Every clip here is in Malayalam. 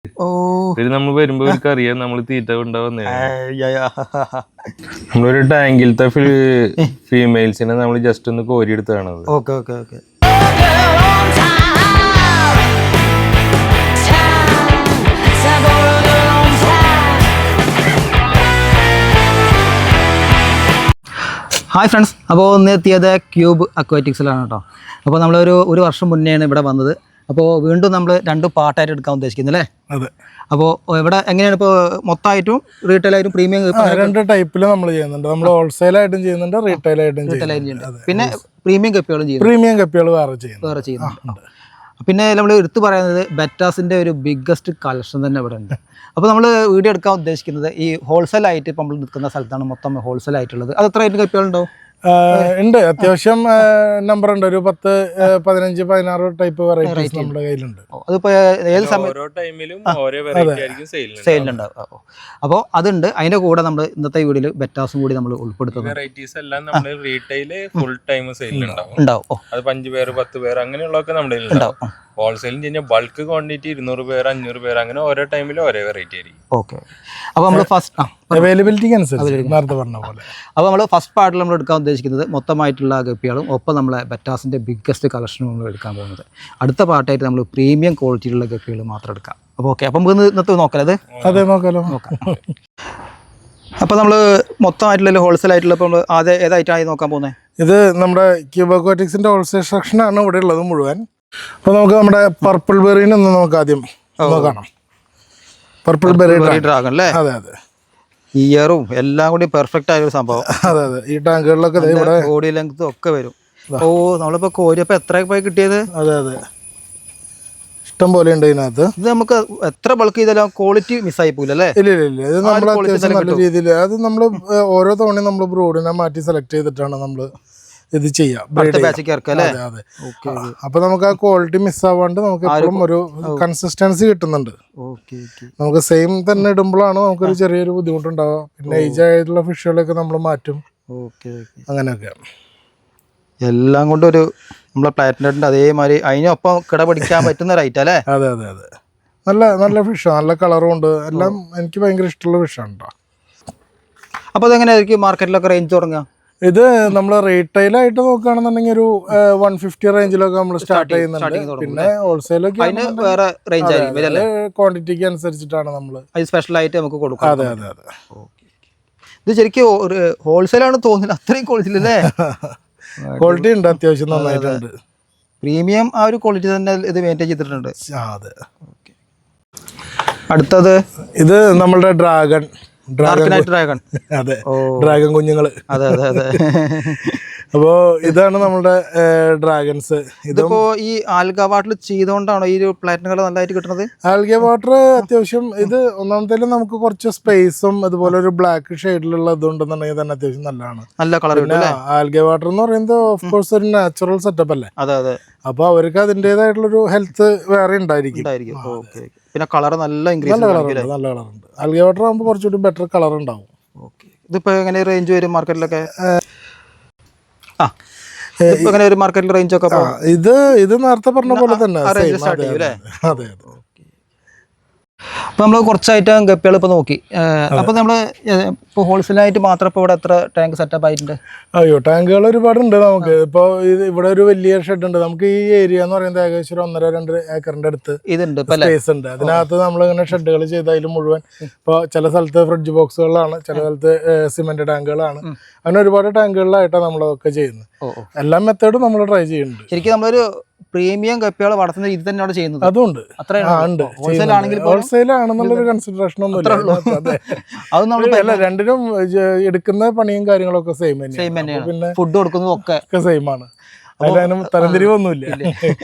പിന്നെ നമ്മൾ വരുമ്പോ അവർക്ക് അറിയാം നമ്മൾ തീറ്റ കൊണ്ടുവന്നേ. നമ്മളൊരു ടാങ്കിലത്തെ ഫീമെയിൽസിനെ നമ്മൾ ജസ്റ്റ് ഒന്ന് കോരിയെടുത്താണ്. Okay okay okay. Hi friends, അപ്പോൾ ഒന്ന് എത്തിയത് ക്യൂബ് അക്വാറ്റിക്സിലാണ് കേട്ടോ. അപ്പോൾ ഒരു വർഷം മുന്നെയാണ് ഇവിടെ വന്നത്. അപ്പോൾ വീണ്ടും നമ്മൾ 2 പാർട്ടായിട്ട് എടുക്കാൻ ഉദ്ദേശിക്കുന്നത് അല്ലേ? അതെ. അപ്പോൾ ഇവിടെ എങ്ങനെയാണ് ഇപ്പോൾ മൊത്തമായിട്ടും റീറ്റെയിലായിട്ടും പ്രീമിയം 2 ടൈപ്പിൽ നമ്മൾ ചെയ്യുന്നുണ്ട്. നമ്മൾ ഹോൾസെയിലായിട്ടും ചെയ്യുന്നുണ്ട്, റീറ്റെയിലായിട്ടും ചെയ്യുന്നുണ്ട്. പിന്നെ പ്രീമിയം കപ്പികളും ചെയ്യുന്നു. പ്രീമിയം കപ്പികൾ വേറെ ചെയ്യുന്നുണ്ട്. പിന്നെ നമ്മൾ എടുത്തു പറയുന്നത് ബെറ്റാസിൻ്റെ ഒരു ബിഗ്ഗസ്റ്റ് കളക്ഷൻ തന്നെ ഇവിടെ ഉണ്ട്. അപ്പോൾ നമ്മൾ വീഡിയോ എടുക്കാൻ ഉദ്ദേശിക്കുന്നത് ഈ ഹോൾസെയിലായിട്ട് ഇപ്പോൾ നമ്മൾ നിൽക്കുന്ന സ്ഥലത്താണ് മൊത്തം ഹോൾസെയിലായിട്ടുള്ളത്. അത് എത്ര ആയിട്ട് കപ്പികളുണ്ടാവും? ഉണ്ട്, അത്യാവശ്യം നമ്പർ ഉണ്ട്. ഒരു 10, 15, 16 ടൈപ്പ് വെറൈറ്റീസ് നമ്മുടെ കയ്യിലുണ്ട്. അതിപ്പോൾ ഏത് സെയിലുണ്ടാവും. അപ്പോൾ അതുണ്ട്. അതിന്റെ കൂടെ നമ്മൾ ഇന്നത്തെ വീഡിയോയിൽ ബെറ്റാസും കൂടി നമ്മൾ ഉൾപ്പെടുത്തുന്നു. വെറൈറ്റീസ് എല്ലാം നമ്മൾ റീറ്റെയിൽ ഫുൾ ടൈം സെയിലുണ്ടാവും. അത് 5 പേര് 10 പേര് അങ്ങനെയുള്ളതൊക്കെ നമ്മുടെ ഉണ്ടാവും. ഹോൾസെയിലും കഴിഞ്ഞാൽ ബൾക്ക് ക്വാണ്ടിറ്റി 200 പേര് 500 പേര് അങ്ങനെ ഓരോ ടൈമിലും ഓരോ വെറൈറ്റി ആയിരിക്കും. ഓക്കെ. അപ്പോൾ നമ്മൾ ഫസ്റ്റ് അവൈലബിലിറ്റിക്ക് അനുസരിച്ച് നേരത്തെ പറഞ്ഞ പോലെ. അപ്പോൾ നമ്മൾ ഫസ്റ്റ് പാർട്ടിൽ നമ്മൾ എടുക്കാൻ ഉദ്ദേശിക്കുന്നത് മൊത്തമായിട്ടുള്ള ഗപ്പികളും ഒപ്പം നമ്മളെ ബെറ്റാസിൻ്റെ ബിഗ്ഗസ്റ്റ് കളക്ഷനും നമ്മൾ എടുക്കാൻ പോകുന്നത്. അടുത്ത പാർട്ടായിട്ട് നമ്മൾ പ്രീമിയം ക്വാളിറ്റിയിലുള്ള ഗപ്പികൾ മാത്രം എടുക്കാം. അപ്പോൾ ഓക്കെ, അപ്പം നമുക്ക് ഇന്നത്തെ നോക്കാം. അതെ, നോക്കാം. അപ്പോൾ നമ്മൾ മൊത്തമായിട്ടുള്ള ഹോൾസെയിൽ ആയിട്ടുള്ള ഇപ്പോൾ നമ്മൾ ആദ്യം ഏതായിട്ടായി നോക്കാൻ പോകുന്നത്? ഇത് നമ്മുടെ ക്യൂബ് അക്വാറ്റിക്സിന്റെ ഹോൾസെയിൽ സെക്ഷനാണ് ഇവിടെ ഉള്ളത് മുഴുവൻ. അപ്പോൾ നമുക്ക് നമ്മുടെ പർപ്പിൾ ബെറിനെ നമുക്ക് ആദ്യം കാണാം. പർപ്പിൾ ബെറി ഡ്രാഗൺ അല്ലേ? അതെ അതെ. ഇയറും എല്ലാം കൂടി പെർഫെക്റ്റ് ആയ ഒരു സംഭവം. അതെ അതെ. ഈ ടാങ്കുകളിലൊക്കെ ഇവിടെ ബോഡി ലെങ്ത്തും ഒക്കെ വരും. നമ്മളിപ്പോൾ കോരിയപ്പോൾ എത്ര പോയി കിട്ടിയത്? അതെ അതെ, ഇഷ്ടം പോലെ ഉണ്ട് ഇതിനകത്ത്. ഇത് നമുക്ക് എത്ര ബൾക്ക് ചെയ്താലും ക്വാളിറ്റി മിസ്സായി പോയില്ല അല്ലേ? ഇല്ല ഇത് നമ്മൾ അത്യാവശ്യം നല്ല രീതിയിൽ അത് നമ്മൾ ഓരോ തവണയും നമ്മൾ ബ്രോഡിനെ മാറ്റി സെലക്ട് ചെയ്തിട്ടാണ് നമ്മൾ ഇത് ചെയ്യാം. അപ്പൊ നമുക്ക് ആ ക്വാളിറ്റി മിസ്സാവാണ്ട് നമുക്ക് എപ്പോഴും ഒരു കൺസിസ്റ്റൻസി കിട്ടുന്നുണ്ട്. നമുക്ക് സെയിം തന്നെ ഇടുമ്പോഴാണ് നമുക്കൊരു ചെറിയൊരു ബുദ്ധിമുട്ടുണ്ടാവുക. പിന്നെ ഏജ് ആയിട്ടുള്ള ഫിഷുകളൊക്കെ നമ്മൾ മാറ്റും. അങ്ങനെയൊക്കെ എല്ലാം കൊണ്ടും ഒരു നമ്മളെ പ്ലാറ്റിനറ്റിന്റെ അതേമാതിരി അതിനൊപ്പം കിട പിടിക്കാൻ പറ്റുന്ന റൈറ്റ് അല്ലേ? അതെ അതെ അതെ. നല്ല ഫിഷാണ്, നല്ല കളറും ഉണ്ട്. എല്ലാം എനിക്ക് ഭയങ്കര ഇഷ്ടമുള്ള ഫിഷാണ് കേട്ടോ. അപ്പോൾ അതെങ്ങനെയായിരിക്കും മാർക്കറ്റിലൊക്കെ റേഞ്ച് തുടങ്ങുക? ഇത് നമ്മൾ റീറ്റെയിൽ ആയിട്ട് നോക്കുകയാണെന്നുണ്ടെങ്കിൽ ഒരു 150 റേഞ്ചിലൊക്കെ നമ്മൾ സ്റ്റാർട്ട് ചെയ്യുന്നുണ്ട്. പിന്നെ ഹോൾസെയിലൊക്കെ ക്വാണ്ടിറ്റിക്ക് അനുസരിച്ചിട്ടാണ് നമ്മൾ സ്പെഷ്യൽ ആയിട്ട് നമുക്ക് കൊടുക്കാം. അതെ അതെ അതെ. ഇത് ശരിക്കും ഹോൾസെയിലാണ് തോന്നുന്നത്, അത്രയും ക്വാളിറ്റി അല്ലേ? ക്വാളിറ്റി ഉണ്ട്, അത്യാവശ്യം നന്നായിട്ടുണ്ട്. പ്രീമിയം ആ ഒരു ക്വാളിറ്റി തന്നെ ഇത് മെയിൻറ്റെയിൻ ചെയ്തിട്ടുണ്ട്. അതെ. അടുത്തത് ഇത് നമ്മളുടെ ഡ്രാഗൺ. അതെ, ഡ്രാഗൺ കുഞ്ഞുങ്ങള്. അതെ അതെ അതെ. അപ്പോ ഇതാണ് നമ്മുടെ ഡ്രാഗൺസ്. ഇതിപ്പോ ഈ ആൽഗ വാട്ടർ ചെയ്തുകൊണ്ടാണോ ഈ ഒരു പ്ലാറ്റിനകൾ നല്ലതായിട്ട് കിട്ടുന്നത്? ആൽഗ വാട്ടർ അത്യാവശ്യം ഇത് ഒന്നാമത്തേലും നമുക്ക് കുറച്ച് സ്പേസും അതുപോലെ ഒരു ബ്ലാക്ക് ഷെയ്ഡിലുള്ള ഇതുണ്ടെന്നുണ്ടെങ്കിൽ തന്നെ അത്യാവശ്യം നല്ലതാണ്. നല്ല കളർ. ആൽഗ വാട്ടർ എന്ന് പറയുന്നത് ഓഫ് കോഴ്സ് ഒരു നാച്ചുറൽ സെറ്റപ്പ് അല്ലേ? അതെ അതെ. അപ്പൊ അവർക്ക് അതിൻ്റെതായിട്ടുള്ളൊരു ഹെൽത്ത് വേറെ ഉണ്ടായിരിക്കും. പിന്നെ കളർ നല്ല കളറുണ്ട്. ആൽഗ വാട്ടർ ആകുമ്പോൾ കുറച്ചുകൂടി ബെറ്റർ കളർ ഉണ്ടാവും. ഇതിപ്പോ എങ്ങനെ റേഞ്ച് വരും മാർക്കറ്റിലൊക്കെ? ഒരു മാർക്കറ്റിൽ റേഞ്ച് ഒക്കെ ഇത് നേരത്തെ പറഞ്ഞ പോലെ തന്നെ. അതെ. അപ്പോൾ നമ്മൾ കുറച്ചായിട്ട് ഗപ്പികൾ ഇപ്പോൾ നോക്കി. അപ്പോൾ നമ്മൾ ഇപ്പോൾ ഹോൾസെയിലായിട്ട് മാത്രം ഇപ്പോൾ ഇവിടെ എത്ര ടാങ്ക് സെറ്റപ്പ് ആയിട്ടുണ്ട്? അയ്യോ, ടാങ്കുകൾ ഒരുപാടുണ്ട് നമുക്ക്. ഇപ്പോൾ ഇവിടെ ഒരു വലിയ ഷെഡ് ഉണ്ട്. നമുക്ക് ഈ ഏരിയ എന്ന് പറയുന്നത് ഏകദേശം 1.5-2 ഏക്കറിന്റെ അടുത്ത് ഇതുണ്ട്, സ്പേസ് ഉണ്ട്. അതിനകത്ത് നമ്മൾ ഇങ്ങനെ ഷെഡുകൾ ചെയ്തതിൽ മുഴുവൻ ഇപ്പോൾ ചില സ്ഥലത്ത് ഫ്രിഡ്ജ് ബോക്സുകളാണ്, ചില സ്ഥലത്ത് സിമെന്റ് ടാങ്കുകളാണ്. അങ്ങനെ ഒരുപാട് ടാങ്കുകളിലായിട്ടാണ് നമ്മളതൊക്കെ ചെയ്യുന്നത്. എല്ലാ മെത്തേഡും നമ്മൾ ട്രൈ ചെയ്യുന്നുണ്ട്. ശരിക്കും നമ്മളൊരു പ്രീമിയം കപ്പികൾ വളർത്തുന്ന ഇത് തന്നെയാണ് ചെയ്യുന്നത്. അതുണ്ട്, ഹോൾസെയിൽ ആണെന്നുള്ളൊരു കൺസിഡറേഷൻ ഒന്നുമില്ല. അത് നമ്മൾ രണ്ടിനും എടുക്കുന്ന പണിയും കാര്യങ്ങളൊക്കെ സെയിം തന്നെയാണ്. പിന്നെ ഫുഡ് കൊടുക്കുന്നതും ഒക്കെ സെയിം ആണ്. അതിനും തരംതിരിവൊന്നുമില്ല.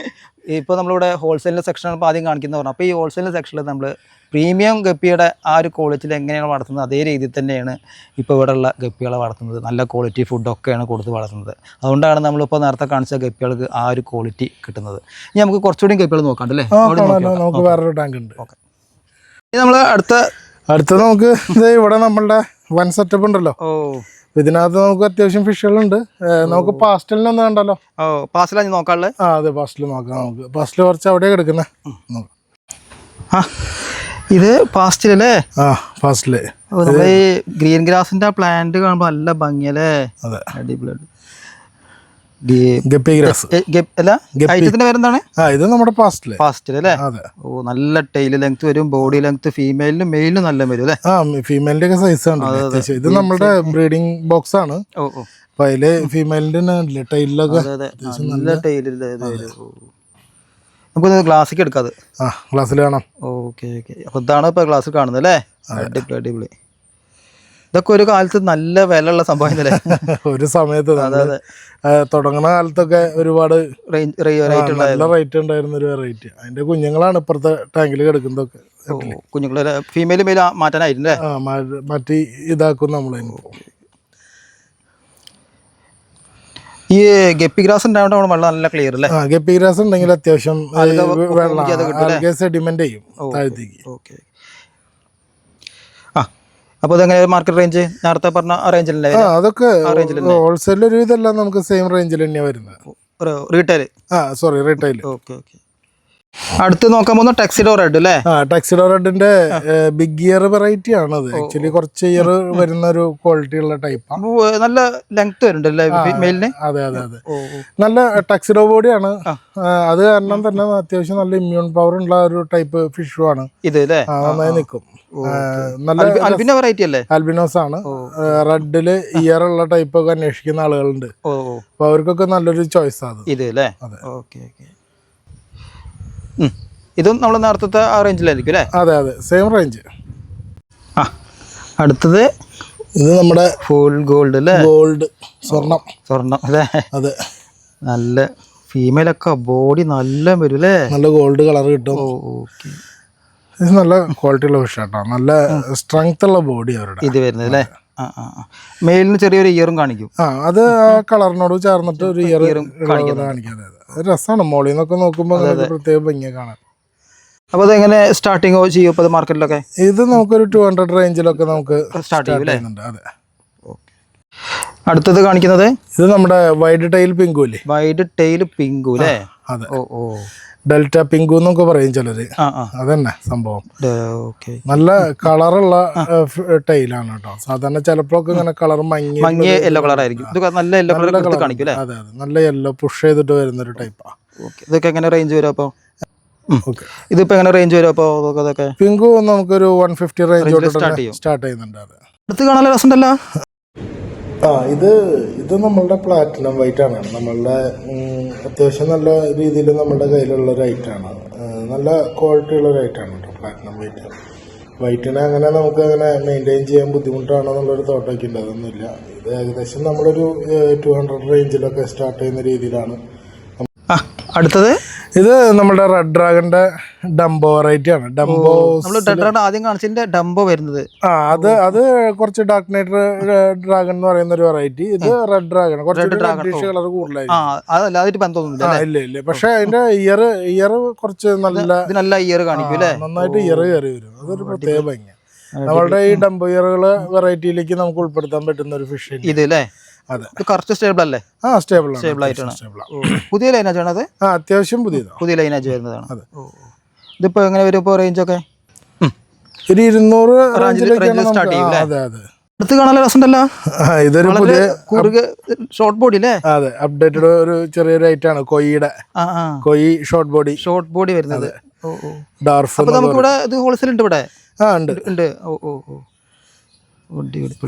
ഇപ്പോൾ നമ്മളിവിടെ ഹോൾസെയിൽ സെക്ഷനാണ് ഇപ്പോൾ ആദ്യം കാണിക്കുന്നത് പറഞ്ഞു. അപ്പോൾ ഈ ഹോൾസെയിൽ സെക്ഷനിൽ നമ്മൾ പ്രീമിയം ഗപ്പിയുടെ ആ ഒരു ക്വാളിറ്റിയിൽ എങ്ങനെയാണ് വളർത്തുന്നത് അതേ രീതിയിൽ തന്നെയാണ് ഇപ്പോൾ ഇവിടെയുള്ള ഗപ്പികളെ വളർത്തുന്നത്. നല്ല ക്വാളിറ്റി ഫുഡൊക്കെയാണ് കൊടുത്ത് വളർത്തുന്നത്. അതുകൊണ്ടാണ് നമ്മളിപ്പോൾ നേരത്തെ കാണിച്ച ഗപ്പികൾക്ക് ആ ഒരു ക്വാളിറ്റി കിട്ടുന്നത്. ഇനി നമുക്ക് കുറച്ചുകൂടി ഗപ്പികൾ നോക്കാണ്ടല്ലേ? നമുക്ക് വേറൊരു ടാങ്ക് ഉണ്ട്. ഓക്കെ. ഇനി നമ്മൾ അടുത്ത നമുക്ക് ഇവിടെ നമ്മളുടെ വൺ സെറ്റപ്പ് ഉണ്ടല്ലോ. ഇതിനകത്ത് നമുക്ക് അത്യാവശ്യം ഫിഷുകളുണ്ട്. നമുക്ക് പാസ്റ്റലിനൊന്നും കണ്ടല്ലോ. പാസ്റ്റലാണ് നോക്കാനുള്ളത്. അതെ, പാസ്റ്റൽ നോക്കാം. നമുക്ക് പാസ്റ്റൽ കുറച്ച് അവിടെ കിടക്കുന്നത്. ഇത് പാസ്റ്റിലല്ലേ? ആ ഫാസ്റ്റില് നമ്മളെ ഈ ഗ്രീൻ ഗ്രാസിന്റെ പ്ലാന്റ് കാണുമ്പോ നല്ല ഭംഗിയല്ലേ? അതെ, അടിപൊളി. ഗപ്പി ഗ്രാസ് അല്ല, ഐറ്റത്തിന്റെ പേരെന്താണ്? ഇത് നമ്മുടെ പാസ്റ്റില്. പാസ്റ്റിലല്ലേ? അതെ. ഓ, നല്ല ടൈൽ ലെങ്ത് വരും, ബോഡി ലെങ്ത് ഫീമെയിലിനും മെയിലിനും നല്ല വരും അല്ലേ? ഫീമെയിലിന്റെ ഒക്കെ സൈസ് ആണ് അത്യാവശ്യം. ഇത് നമ്മുടെ ബ്രീഡിംഗ് ബോക്സ് ആണ്. ഓ ഓ, അപ്പൊ അതില് ഫീമെയിലിന്റെ ടൈലിലൊക്കെ നല്ല ടൈലില്ല. നമുക്കൊന്ന് ഗ്ലാസ്സിക്ക് എടുക്കാതെ. ഗ്ലാസ്സിൽ കാണാം. Okay okay. അപ്പൊ ഇതാണ് ഇപ്പൊ ഗ്ലാസ്സിൽ കാണുന്നത് അല്ലേ? അടിപൊളി അടിപൊളി. ഇതൊക്കെ ഒരു കാലത്ത് നല്ല വിലയുള്ള സംഭവം അല്ലേ? ഒരു സമയത്ത് തുടങ്ങുന്ന കാലത്തൊക്കെ ഒരുപാട് നല്ല റേറ്റ് ഉണ്ടായിരുന്ന ഒരു വെറൈറ്റി. അതിന്റെ കുഞ്ഞുങ്ങളാണ് ഇപ്പുറത്തെ ടാങ്കിൽ കിടക്കുന്നതൊക്കെ. കുഞ്ഞുങ്ങളെ ഫീമെയിൽ മെയിൽ മാറ്റാനായിരുന്നല്ലേ? മാറ്റി ഇതാക്കും നമ്മളെ. ഈ ഗപ്പി ഗ്രാസ് ഉണ്ടാവുന്ന വെള്ളം നല്ല ക്ലിയർ അല്ലേ? ഗപ്പി ഗ്രാസ് ഉണ്ടെങ്കിൽ അത്യാവശ്യം സെഡിമെന്റ് ചെയ്യും താഴത്തേക്ക്. അപ്പൊ അതെങ്ങനെ മാർക്കറ്റ് റേഞ്ച് നേരത്തെ പറഞ്ഞ റേഞ്ചിലല്ലേ? അതൊക്കെ ഹോൾസെയിൽ ഒരു ഇതെല്ലാം നമുക്ക് സെയിം റേഞ്ചിൽ തന്നെയാണ് വരുന്നത്. Retail retail. Okay okay. അടുത്ത് നോക്കാൻ പോകുന്ന ടക്സിഡോ റെഡ് അല്ലേ? ടക്സിഡോ റെഡിന്റെ ബിഗ് ഇയർ വെറൈറ്റി ആണ് അത്. ആക്ച്വലി കുറച്ച് ഇയർ വരുന്ന ഒരു ക്വാളിറ്റി ഉള്ള ടൈപ്പാണ്. നല്ല ലെങ്ത് വരുന്നുണ്ടല്ലേ മെയിലിന്? അതെ അതെ അതെ. നല്ല ടക്സിഡോ ബോഡിയാണ്. അത് കാരണം തന്നെ അത്യാവശ്യം നല്ല ഇമ്മ്യൂൺ പവർ ഉള്ള ഒരു ടൈപ്പ് ഫിഷും ആണ് ഇത് അല്ലേ? നന്നായി നിൽക്കും. നല്ല വെറൈറ്റി അല്ലേ? ആൽബിനോസ് ആണ്. റെഡില് ഇയർ ഉള്ള ടൈപ്പ് ഒക്കെ അന്വേഷിക്കുന്ന ആളുകളുണ്ട്. അപ്പൊ അവർക്കൊക്കെ നല്ലൊരു ചോയ്സ് ആണ് ഇത് അല്ലേ? Okay okay. ഇതും നമ്മൾ നേരത്തെ ആ റേഞ്ചിലായിരിക്കും അല്ലേ? അതെ അതെ, സെയിം റേഞ്ച്. അടുത്തത് ഇത് നമ്മുടെ ഫുൾ ഗോൾഡ് അല്ലേ? ഗോൾഡ്, സ്വർണം അല്ലേ? അതെ. നല്ല ഫീമെയിലൊക്കെ ബോഡി നല്ല വരും അല്ലേ? നല്ല ഗോൾഡ് കളർ കിട്ടും. ഓക്കെ. ഇത് നല്ല ക്വാളിറ്റി ഉള്ള ഫിഷ് ആട്ടോ. നല്ല സ്ട്രെങ്ത് ഉള്ള ബോഡി അവരുടെ ഇത് വരുന്നത് അല്ലേ? മെയിലിന് ചെറിയൊരു ഇയറും കാണിക്കും. അത് ആ കളറിനോട് ചേർന്നിട്ട് ഒരു ഇയർ കാണിക്കാം. രസമാണ് മോളിൽ നിന്നൊക്കെ നോക്കുമ്പോൾ പ്രത്യേക ഭംഗിയെ കാണാൻ. അപ്പൊ അതെങ്ങനെ സ്റ്റാർട്ടിങ് ചെയ്യും ഇപ്പൊ മാർക്കറ്റിലൊക്കെ? ഇത് നമുക്കൊരു 200 റേഞ്ചിലൊക്കെ നമുക്ക് സ്റ്റാർട്ട് ചെയ്യുന്നുണ്ട്. അതെ. അടുത്തത് കാണിക്കുന്നത് ഇത് നമ്മുടെ വൈഡ് ടൈൽ പിങ്കു അല്ലേ? വൈഡ് ടൈൽ പിങ്കു അല്ലേ? അതെ. ഓ ഡെൽറ്റ പിങ്കു എന്നൊക്കെ പറയും ചിലര്. അതന്നെ സംഭവം. നല്ല കളറുള്ള ടൈലാണ് കേട്ടോ. സാധാരണ ചിലപ്പോഴൊക്കെ ഇങ്ങനെ കളർ മങ്ങിയ യെല്ലോ കളർ ആയിരിക്കും. നല്ല യെല്ലോ കളർ കാണിക്കും. അതെ അതെ, നല്ല യെല്ലോ പുഷ് ചെയ്തിട്ട് വരുന്നൊരു ടൈപ്പാ. ഇതൊക്കെ എങ്ങനെ റേഞ്ച് വരും അപ്പൊ? ഇതിപ്പോ എങ്ങനെ റേഞ്ച് വരും അപ്പൊ? അതൊക്കെ പിങ്കു നമുക്കൊരു 150 റേഞ്ച് സ്റ്റാർട്ട് ചെയ്യുന്നുണ്ട്. അതെ. അടുത്ത് കാണാൻ രസമുണ്ടല്ലോ. ഇത് നമ്മളുടെ പ്ലാറ്റിനം വൈറ്റ് ആണ്. നമ്മളുടെ അത്യാവശ്യം നല്ല രീതിയിൽ നമ്മളുടെ കയ്യിലുള്ള ഒരു ഐറ്റാണ്. നല്ല ക്വാളിറ്റി ഉള്ള ഒരു ഐറ്റാണ് കേട്ടോ പ്ലാറ്റിനം വൈറ്റ്. വൈറ്റിനെ അങ്ങനെ നമുക്ക് അങ്ങനെ മെയിൻറ്റെയിൻ ചെയ്യാൻ ബുദ്ധിമുട്ടാണോ എന്നുള്ളൊരു തോട്ടൊക്കെ ഉണ്ട്. അതൊന്നുമില്ല. ഇത് ഏകദേശം നമ്മളൊരു 200 റേഞ്ചിലൊക്കെ സ്റ്റാർട്ട് ചെയ്യുന്ന രീതിയിലാണ്. അടുത്തത് ഇത് നമ്മുടെ റെഡ് ഡ്രാഗന്റെ ഡംബോ വെറൈറ്റി ആണ്. ഡംബോ ആദ്യം കാണിച്ചതിന്റെ ഡംബോ വരുന്നത്. അത് കുറച്ച് ഡാർക്ക് നൈറ്റ് ഡ്രാഗൺ എന്ന് പറയുന്ന ഒരു വെറൈറ്റി. ഇത് റെഡ് ഡ്രാഗൺ കുറച്ച് കളർ കൂടുതലായിരിക്കും. ഇല്ല. പക്ഷെ അതിന്റെ ഇയർ കുറച്ച് നല്ല ഇയർ കാണിക്കും. നന്നായിട്ട് ഇയർ കയറി വരും. അതൊരു പ്രത്യേക ഭംഗിയാണ്. നമ്മളുടെ ഈ ഡംബോ ഇയറുകള് വെറൈറ്റിയിലേക്ക് നമുക്ക് ഉൾപ്പെടുത്താൻ പറ്റുന്ന ഒരു ഫിഷ് ഇത് അല്ലേ? അതെ. കറക്റ്റ് സ്റ്റേബിൾ അല്ലേ? സ്റ്റേബിൾ ആയിട്ടാണ്. പുതിയ ലൈനാജ് ആണ് അത്? അത്യാവശ്യം പുതിയ ലൈനാജ് വരുന്നതാണ്. ഇതിപ്പോ എങ്ങനെ വരും ഇപ്പൊ റേഞ്ച് ഒക്കെ? ഒരു 200 സ്റ്റാർട്ട് ചെയ്യും. അതെ അതെ. അടുത്ത് കാണാൻ രസമുണ്ടല്ലോ. ഇതൊരു പുതിയ ഷോർട്ട് ബോഡി അല്ലേ? അതെ, അപ്ഡേറ്റഡ് ഒരു ചെറിയൊരു ഐറ്റാണ്. കൊയി ഷോർട്ട് ബോഡി വരുന്നത്. ഡാർഫ്. നമുക്കിവിടെ ഇത് ഹോൾസെയിൽ ഉണ്ട് ഇവിടെ? ഉണ്ട്.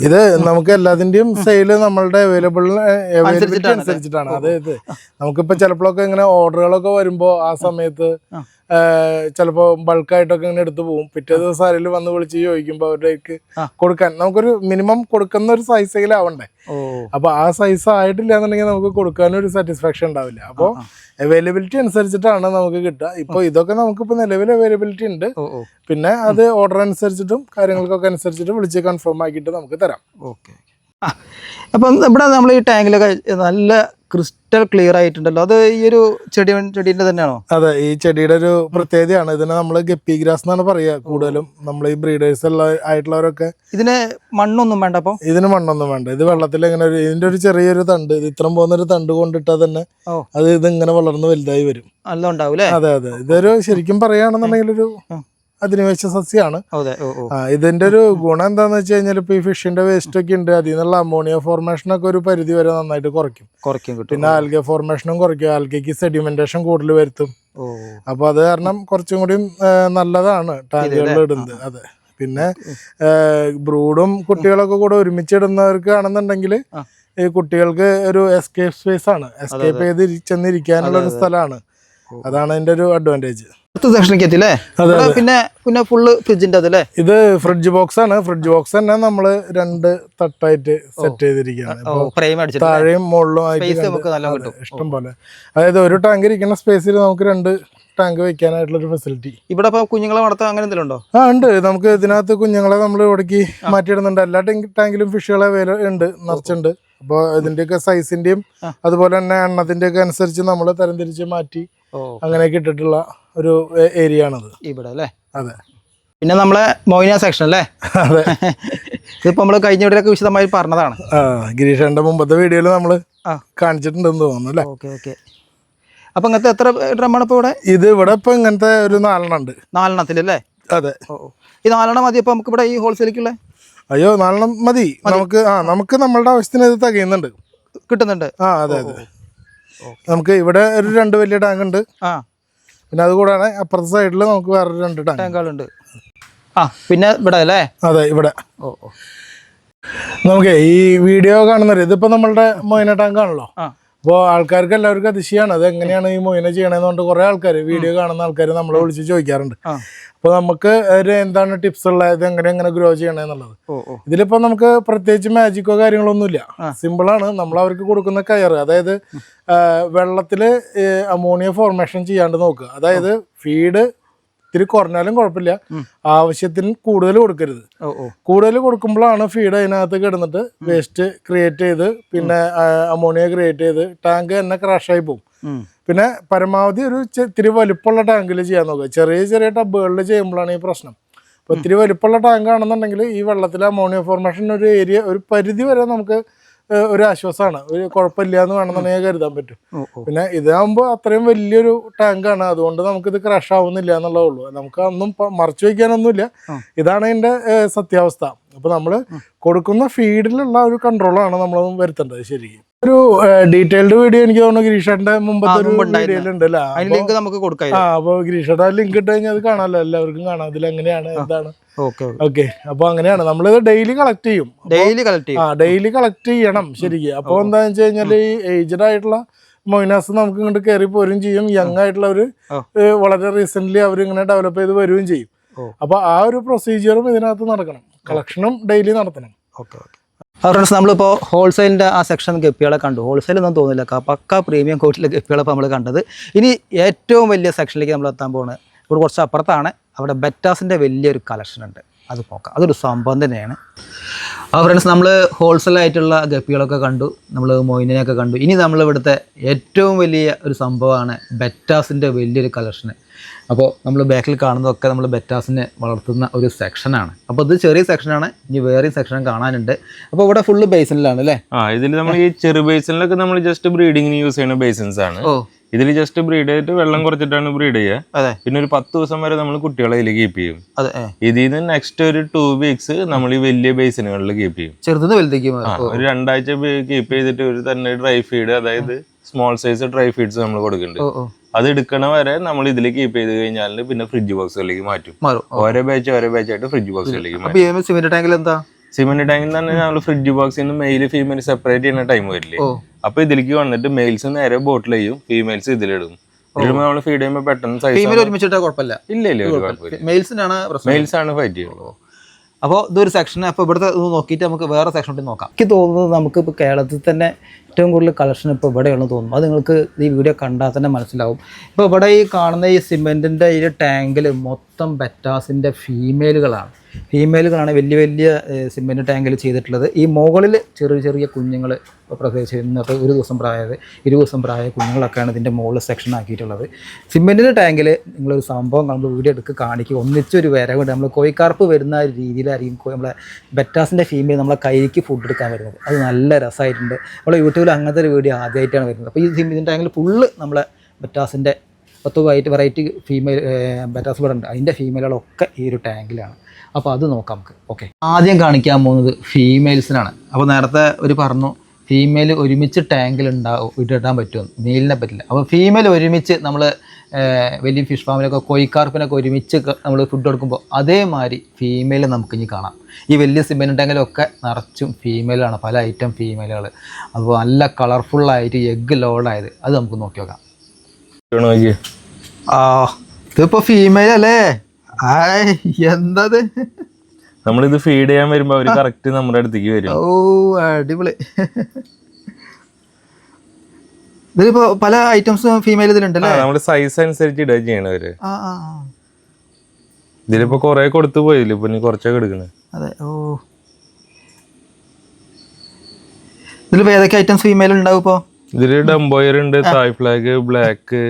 ഇത് നമുക്ക് എല്ലാത്തിന്റെയും സെയില് നമ്മളുടെ അവൈലബിലിറ്റി അനുസരിച്ചിട്ടാണ്. അതായത് നമുക്കിപ്പോ ചിലപ്പോഴൊക്കെ ഇങ്ങനെ ഓർഡറുകളൊക്കെ വരുമ്പോ ആ സമയത്ത് ചിലപ്പോ ബൾക്കായിട്ടൊക്കെ ഇങ്ങനെ എടുത്തു പോകും. പിറ്റേ ദിവസം ആരെങ്കിലും വന്ന് വിളിച്ച് ചോദിക്കുമ്പോ അവരുടേക്ക് കൊടുക്കാൻ നമുക്കൊരു മിനിമം കൊടുക്കുന്ന ഒരു സൈസിലാവണ്ടേ. അപ്പൊ ആ സൈസ് ആയിട്ടില്ല എന്നുണ്ടെങ്കിൽ നമുക്ക് കൊടുക്കാനും ഒരു സാറ്റിസ്ഫാക്ഷൻ ഉണ്ടാവില്ല. അപ്പോൾ അവൈലബിലിറ്റി അനുസരിച്ചിട്ടാണ് നമുക്ക് കിട്ടുക. ഇപ്പൊ ഇതൊക്കെ നമുക്കിപ്പോ നിലവിൽ അവൈലബിലിറ്റി ഉണ്ട്. പിന്നെ അത് ഓർഡർ അനുസരിച്ചിട്ടും കാര്യങ്ങൾക്കൊക്കെ അനുസരിച്ചിട്ട് വിളിച്ച് കൺഫേം ആക്കിയിട്ട് നമുക്ക് തരാം. ഓക്കെ. അപ്പം ഇവിടെ നമ്മൾ ഈ ടാങ്കിലൊക്കെ നല്ല ക്രിസ്റ്റൽ ക്ലിയർ ആയിട്ടുണ്ടല്ലോ. അത് ഈ ഒരു ചെടീൻ്റെ തന്നെയാണോ? അതെ, ഈ ചെടിയുടെ ഒരു പ്രത്യേകതയാണ്. ഇതിനെ നമ്മൾ ഗപ്പി ഗ്രാസ് എന്നാണ് പറയുക. കൂടുതലും നമ്മൾ ഈ ബ്രീഡേഴ്സ് ആയിട്ടുള്ളവരൊക്കെ. ഇതിന് മണ്ണൊന്നും വേണ്ട? അപ്പൊ ഇതിന് മണ്ണൊന്നും വേണ്ട. ഇത് വെള്ളത്തിൽ ഇങ്ങനെ ഇതിന്റെ ഒരു ചെറിയൊരു തണ്ട്, ഇത് ഇത്രയും പോകുന്നൊരു തണ്ട് കൊണ്ടിട്ടാൽ തന്നെ ഇത് ഇങ്ങനെ വളർന്ന് വലുതായി വരും. നല്ല ഉണ്ടാവും. അതെ അതെ. ഇതൊരു ശരിക്കും പറയുകയാണെന്നുണ്ടെങ്കിൽ അധിനിവേശ സസ്യമാണ്. ഇതിന്റെ ഒരു ഗുണം എന്താന്ന് വെച്ച് കഴിഞ്ഞാൽ ഇപ്പൊ ഈ ഫിഷിന്റെ വേസ്റ്റ് ഒക്കെ ഉണ്ട്, അതിൽ നിന്നുള്ള അമോണിയ ഫോർമേഷൻ ഒക്കെ ഒരു പരിധി വരെ നന്നായിട്ട് കുറയ്ക്കും. പിന്നെ ആൽഗ ഫോർമേഷനും കുറയ്ക്കും. ആൽഗയ്ക്ക് സെഡിമെന്റേഷൻ കൂടുതൽ വരുത്തും. അപ്പൊ അത് കാരണം കുറച്ചും കൂടി നല്ലതാണ് ടാങ്കുകളിൽ ഇടുന്നത്. അതെ. പിന്നെ ബ്രൂഡും കുട്ടികളൊക്കെ കൂടെ ഒരുമിച്ചിടുന്നവർക്ക് ആണെന്നുണ്ടെങ്കിൽ ഈ കുട്ടികൾക്ക് ഒരു എസ്കേപ്പ് സ്പേസ് ആണ്, എസ്കേപ്പ് ചെയ്ത് ചെന്നിരിക്കാനുള്ള ഒരു സ്ഥലമാണ്. അതാണ് അതിന്റെ ഒരു അഡ്വാൻറ്റേജ്. പിന്നെ ഫുള്ള് ഫ്രിഡ്ജിന്റെ അതല്ലേ, ഇത് ഫ്രിഡ്ജ് ബോക്സ് ആണ്. ഫ്രിഡ്ജ് ബോക്സ് തന്നെ നമ്മള് 2 തട്ടായിട്ട് സെറ്റ് ചെയ്തിരിക്കുകയാണ്. താഴെയും മുകളിലും ആയിട്ട് ഇഷ്ടം പോലെ. അതായത് ഒരു ടാങ്ക് ഇരിക്കുന്ന സ്പേസിൽ നമുക്ക് 2 ടാങ്ക് വെക്കാനായിട്ടുള്ള ഒരു ഫെസിലിറ്റി. ഇവിടെ കുഞ്ഞുങ്ങളെ വളർത്താൻ അങ്ങനെ എന്തെങ്കിലും ഉണ്ടോ? ഉണ്ട്. നമുക്ക് ഇതിനകത്ത് കുഞ്ഞുങ്ങളെ നമ്മൾ ഇവിടേക്ക് മാറ്റിയിടുന്നുണ്ട്. എല്ലാ ടാങ്കിലും ഫിഷുകളെ ഉണ്ട്, നിറച്ചുണ്ട്. അപ്പോൾ ഇതിന്റെയൊക്കെ സൈസിന്റെയും അതുപോലെ തന്നെ എണ്ണത്തിന്റെ ഒക്കെ അനുസരിച്ച് നമ്മൾ തരംതിരിച്ച് മാറ്റി അങ്ങനെയൊക്കെ ഇട്ടിട്ടുള്ള ഒരു ഏരിയ ആണത് ഇവിടെ അല്ലേ. അതെ. പിന്നെ നമ്മളെ മൊയ്ന സെക്ഷൻ അല്ലേ. അതെ. ഇതിപ്പോ നമ്മള് കഴിഞ്ഞ വീഡിയോയിലൊക്കെ വിശദമായി പറഞ്ഞതാണ്. ഗിരീഷന്റെ മുമ്പത്തെ വീഡിയോയിൽ നമ്മൾ കാണിച്ചിട്ടുണ്ടെന്ന് തോന്നുന്നു അല്ലേ. ഓക്കെ. അപ്പൊ ഇങ്ങനത്തെ എത്ര ഡ്രമ്മാണ് ഇപ്പൊ ഇവിടെ? ഇത് ഇവിടെ ഇപ്പൊ ഇങ്ങനത്തെ ഒരു 4 ഉണ്ട്. 4 അതെ. ഈ 4 മതി ഇപ്പൊ നമുക്ക് ഇവിടെ ഈ ഹോൾസെയിലേക്കുള്ള? അയ്യോ, 4 മതി നമുക്ക് നമ്മളുടെ ആവശ്യത്തിന് ഇത് തികയുന്നുണ്ട്, കിട്ടുന്നുണ്ട്. അതെ. നമുക്ക് ഇവിടെ ഒരു 2 വലിയ ടാങ്ക് ഉണ്ട്. പിന്നെ അതുകൂടാതെ അപ്പുറത്തെ സൈഡിൽ നമുക്ക് വേറെ 2 ടാങ്കുകളുണ്ട്. പിന്നെ ഇവിടെ അല്ലേ. അതെ, ഇവിടെ. നമുക്ക് ഈ വീഡിയോ കാണുന്നത് ഇതിപ്പോ നമ്മളുടെ മൊയ്ന ടാങ്ക് ആണല്ലോ. അപ്പോൾ ആൾക്കാർക്ക് എല്ലാവർക്കും അതിശയാണ് അത് എങ്ങനെയാണ് ഈ മൊയ്ന ചെയ്യണമെന്നുകൊണ്ട് കുറെ ആൾക്കാർ വീഡിയോ കാണുന്ന ആൾക്കാർ നമ്മളെ വിളിച്ച് ചോദിക്കാറുണ്ട്. അപ്പോൾ നമുക്ക് ഒരു എന്താണ് ടിപ്സ് ഉള്ളത്, ഇത് എങ്ങനെ ഗ്രോ ചെയ്യണമെന്നുള്ളത്. ഇതിലിപ്പോ നമുക്ക് പ്രത്യേകിച്ച് മാജിക്കോ കാര്യങ്ങളോ ഒന്നുമില്ല. സിമ്പിളാണ്. നമ്മൾ അവർക്ക് കൊടുക്കുന്ന കയർ, അതായത് വെള്ളത്തില് അമോണിയ ഫോർമേഷൻ ചെയ്യാണ്ട് നോക്കുക. അതായത് ഫീഡ് ഇത്തിരി കുറഞ്ഞാലും കുഴപ്പമില്ല, ആവശ്യത്തിന് കൂടുതൽ കൊടുക്കരുത്. കൂടുതൽ കൊടുക്കുമ്പോഴാണ് ഫീഡ് അതിനകത്ത് കിടന്നിട്ട് വേസ്റ്റ് ക്രിയേറ്റ് ചെയ്ത് പിന്നെ അമോണിയ ക്രിയേറ്റ് ചെയ്ത് ടാങ്ക് തന്നെ ക്രാഷായി പോകും. പിന്നെ പരമാവധി ഒരു ഇത്തിരി വലുപ്പമുള്ള ടാങ്കിൽ ചെയ്യാൻ നോക്കുക. ചെറിയ ടബുകളിൽ ചെയ്യുമ്പോഴാണ് ഈ പ്രശ്നം. അപ്പോൾ ഇത്തിരി വലുപ്പമുള്ള ടാങ്ക് ആണെന്നുണ്ടെങ്കിൽ ഈ വെള്ളത്തിലെ അമോണിയ ഫോർമേഷൻ ഒരു പരിധി വരെ നമുക്ക് ഒരു ആശ്വാസമാണ്, ഒരു കുഴപ്പമില്ല എന്ന് വേണമെന്നുണ്ടെങ്കിൽ കരുതാൻ പറ്റും. പിന്നെ ഇതാകുമ്പോൾ അത്രയും വലിയൊരു ടാങ്കാണ്, അതുകൊണ്ട് നമുക്കിത് ക്രാഷ് ആവുന്നില്ല എന്നുള്ളതേ ഉള്ളൂ. നമുക്ക് ഒന്നും മറച്ചു വയ്ക്കാനൊന്നുമില്ല. ഇതാണ് അതിന്റെ സത്യാവസ്ഥ. അപ്പൊ നമ്മൾ കൊടുക്കുന്ന ഫീഡിലുള്ള ഒരു കൺട്രോളാണ് നമ്മൾ വരുത്തേണ്ടത്. ശരിക്കും ഒരു ഡീറ്റെയിൽഡ് വീഡിയോ എനിക്ക് തോന്നുന്നു ഗിരീഷേട്ടന്റെ മുമ്പത്തെ ഒരു വീഡിയോയിലുണ്ട് അല്ലേ. അപ്പൊ ഗിരീഷേട്ട ലിങ്ക് ഇട്ട് കഴിഞ്ഞാൽ അത് കാണാമല്ലോ, എല്ലാവർക്കും കാണാം അതിൽ എങ്ങനെയാണ് എന്താണ്. ഓക്കെ. അപ്പൊ അങ്ങനെയാണ് നമ്മളിത് ഡെയിലി കളക്ട് ചെയ്യും. ഡെയിലി കളക്ട് ചെയ്യണം ശരിക്കും. അപ്പൊ എന്താന്ന് വെച്ച് കഴിഞ്ഞാൽ ഈ ഏജ്ഡ് ആയിട്ടുള്ള മൊയ്നാസ് നമുക്ക് ഇങ്ങോട്ട് കയറി പോരും ചെയ്യും. യങ് ആയിട്ടുള്ളവര് വളരെ റീസെന്റ് അവരിങ്ങനെ ഡെവലപ്പ് ചെയ്ത് വരികയും ചെയ്യും. അപ്പൊ ആ ഒരു പ്രൊസീജിയറും ഇതിനകത്ത് നടക്കണം, കളക്ഷനും ഡെയിലി നടത്തണം. ഫ്രണ്ട്സ്, നമ്മളിപ്പോൾ ഹോൾസെയിലിൻ്റെ ആ സെക്ഷൻ ഗപ്പികളെ കണ്ടു. ഹോൾസെയിൽ ഒന്നും തോന്നില്ല, പക്ക പ്രീമിയം ക്വാളിറ്റിയിലെ ഗപ്പികളെ ഇപ്പോൾ നമ്മൾ കണ്ടത്. ഇനി ഏറ്റവും വലിയ സെക്ഷനിലേക്ക് നമ്മൾ എത്താൻ പോകുന്നത് ഇവിടെ കുറച്ച് അപ്പുറത്താണ്. അവിടെ ബെറ്റാസിൻ്റെ വലിയൊരു കളക്ഷൻ ഉണ്ട്, അത് നോക്കാം. അതൊരു സംഭവം തന്നെയാണ്. ഫ്രണ്ട്സ്, നമ്മൾ ഹോൾസെയിലായിട്ടുള്ള ഗപ്പികളൊക്കെ കണ്ടു, നമ്മൾ മൊയ്നയൊക്കെ കണ്ടു. ഇനി നമ്മളിവിടുത്തെ ഏറ്റവും വലിയ ഒരു സംഭവമാണ് ബെറ്റാസിൻ്റെ വലിയൊരു കളക്ഷൻ. അപ്പോൾ നമ്മൾ ബാക്കിൽ കാണുന്നതൊക്കെ നമ്മൾ ബെറ്റാസിനെ വളർത്തുന്ന ഒരു സെക്ഷനാണ്. അപ്പോൾ ഇത് ചെറിയ സെക്ഷനാണ്, ഇനി വേറെയും സെക്ഷൻ കാണാനുണ്ട്. അപ്പോൾ ഇവിടെ ഫുള്ള് ബേസിനിലാണ് അല്ലേ. ഇതിൽ നമ്മൾ ഈ ചെറു ബേസിനിലൊക്കെ നമ്മൾ ജസ്റ്റ് ബ്രീഡിങ്ങിന് യൂസ് ചെയ്യുന്ന ബേസിൻസ് ആണ്. ഇതിൽ ജസ്റ്റ് ബ്രീഡ് ചെയ്തിട്ട് വെള്ളം കുറച്ചിട്ടാണ് ബ്രീഡ് ചെയ്യുക. പിന്നെ ഒരു 10 ദിവസം വരെ നമ്മൾ കുട്ടികളെ ഇതിൽ കീപ്പ് ചെയ്യും. ഇതിൽ നിന്ന് നെക്സ്റ്റ് ഒരു 2 വീക്സ് നമ്മൾ ഈ വലിയ ബേസിനുകളിൽ കീപ്പ് ചെയ്യും. ചെറുത് വലുതേക്കും ഒരു 2 ആഴ്ച കീപ്പ് ചെയ്തിട്ട് ഒരു തന്നെ ഡ്രൈ ഫീഡ്, അതായത് സ്മോൾ സൈസ് ഡ്രൈ ഫീഡ്സ് നമ്മൾ കൊടുക്കുന്നുണ്ട്. അത് എടുക്കണ വരെ നമ്മൾ ഇതിൽ കീപ്പ് ചെയ്ത് കഴിഞ്ഞാൽ പിന്നെ ഫ്രിഡ്ജ് ബോക്സുകളിലേക്ക് മാറ്റും. ഓരോ ബാച്ച് ആയിട്ട് ഫ്രിഡ്ജ് ബോക്സുകളിലേക്ക് മാറ്റും. സിമെന്റ് ടാങ്കിൽ എന്താ, സിമെന്റ് ടാങ്കിൽ തന്നെ നമ്മൾ ഫ്രിഡ്ജ് ബോക്സിൽ നിന്ന് മെയിൽ ഫീമെയിൽ സെപ്പറേറ്റ് ചെയ്യുന്ന ടൈം വരില്ലേ. അപ്പൊ ഇതിലേക്ക് വന്നിട്ട് മെയിൽസ് നേരെ ബോട്ടിൽ ചെയ്യും, ഫീമെയിൽസ് ഇതിലിടും. നമ്മൾ ഫീഡ് ചെയ്യുമ്പോൾ പെട്ടെന്ന് സൈസ് ഇല്ല, ഒരു കുഴപ്പമില്ല. മെയിൽസ് ആണ് ഫൈറ്റ് ചെയ്യുള്ളൂ. അപ്പോൾ ഇതൊരു സെക്ഷൻ. അപ്പോൾ ഇവിടുത്തെ നോക്കിയിട്ട് നമുക്ക് വേറെ സെക്ഷൻ നോക്കാം. എനിക്ക് തോന്നുന്നത് നമുക്കിപ്പോൾ കേരളത്തിൽ തന്നെ ഏറ്റവും കൂടുതൽ കളക്ഷൻ ഇപ്പോൾ ഇവിടെയാണെന്ന് തോന്നുന്നു. അത് നിങ്ങൾക്ക് ഈ വീഡിയോ കണ്ടാൽ തന്നെ മനസ്സിലാവും. ഇപ്പോൾ ഇവിടെ ഈ കാണുന്ന ഈ സിമെൻറ്റിൻ്റെ ഈ ടാങ്കിൽ മൊത്തം ബെറ്റാസിൻ്റെ ഫീമെയിലുകളാണ് വലിയ വലിയ സിമെൻറ്റ് ടാങ്കിൽ ചെയ്തിട്ടുള്ളത്. ഈ മുകളിൽ ചെറിയ കുഞ്ഞുങ്ങൾ പ്രത്യേകിച്ച് ഇന്നത്തെ 1 ദിവസം പ്രായമായത് 20 ദിവസം പ്രായ കുഞ്ഞുങ്ങളൊക്കെയാണ് ഇതിൻ്റെ മുകളിൽ സെക്ഷൻ ആക്കിയിട്ടുള്ളത്. സിമെൻറ്റിൻ്റെ ടാങ്കിൽ നിങ്ങളൊരു സംഭവം നമ്മൾ വീഡിയോ എടുക്കുക കാണിക്കുക, ഒന്നിച്ചൊരു വരവുണ്ട്. നമ്മൾ കോഴിക്കാർപ്പ് വരുന്ന രീതിയിലായിരിക്കും നമ്മളെ ബെറ്റാസിൻ്റെ ഫീമെയിൽ നമ്മളെ കൈക്ക് ഫുഡ് എടുക്കാൻ വരുന്നത്. അത് നല്ല രസമായിട്ടുണ്ട്. നമ്മൾ യൂട്യൂബിൽ അങ്ങനത്തെ ഒരു വീഡിയോ ആദ്യമായിട്ടാണ് വരുന്നത്. അപ്പോൾ ഈ സിമെൻറ്റ് ടാങ്കിൽ ഫുള്ള് നമ്മളെ ബെറ്റാസിൻ്റെ 10 വെറൈറ്റി ഫീമെയിൽ ബെറ്റാസ് ബേർഡ് ഉണ്ട്. അതിൻ്റെ ഫീമെയിലുകളൊക്കെ ഈ ഒരു ടാങ്കിലാണ്. അപ്പോൾ അത് നോക്കാം നമുക്ക്. ഓക്കെ, ആദ്യം കാണിക്കാൻ പോകുന്നത് ഫീമെയിൽസിനാണ്. അപ്പോൾ നേരത്തെ ഒരു പറഞ്ഞു ഫീമെയിൽ ഒരുമിച്ച് ടാങ്കിൽ ഇടാൻ പറ്റുമെന്ന്, മെയിലിനെ പറ്റില്ല. അപ്പോൾ ഫീമെയിൽ ഒരുമിച്ച് നമ്മൾ വലിയ ഫിഷ് ഫാമിലൊക്കെ കോഴിക്കാർപ്പിനൊക്കെ ഒരുമിച്ച് നമ്മൾ ഫുഡ് കൊടുക്കുമ്പോൾ അതേമാതിരി ഫീമെയിൽ നമുക്കിനി കാണാം. ഈ വലിയ സിമെൻറ്റ് ടാങ്കിലൊക്കെ നിറച്ചും ഫീമെയിലാണ്, പല ഐറ്റം ഫീമെയിലുകൾ. അപ്പോൾ നല്ല കളർഫുള്ളായിട്ട് എഗ്ഗ് ലോഡായത് അത് നമുക്ക് നോക്കി നോക്കാം. ഇതിപ്പോൾ ഫീമെയിൽ അല്ലേ? എന്തത്? നമ്മളിത് ഫീഡ് ചെയ്യാൻ വരുമ്പോ അവര് കറക്റ്റ് നമ്മുടെ അടുത്തേക്ക് വരും. ഓ അടിപൊളി. ഇതിലിപ്പോ പല ഐറ്റംസ് ഫീമെയിൽ ഇതിലുണ്ടല്ലേ? നമ്മുടെ സൈസ് അനുസരിച്ച് ഇടുക ചെയ്യണവര്. ഇതിലിപ്പോ കൊറേ കൊടുത്തു പോയില്ല, ഇപ്പൊ നീ കുറച്ചൊക്കെ എടുക്കണേ. അതെ. ഓ, ഇതിലിപ്പോ ഏതൊക്കെ ഐറ്റംസ് ഫീമെയിൽ ഉണ്ടാവും ഇപ്പൊ? ഇതില് ഡംബോയർ ഉണ്ട്, തായ് ഫ്ലാഗ്, ബ്ലാക്ക്,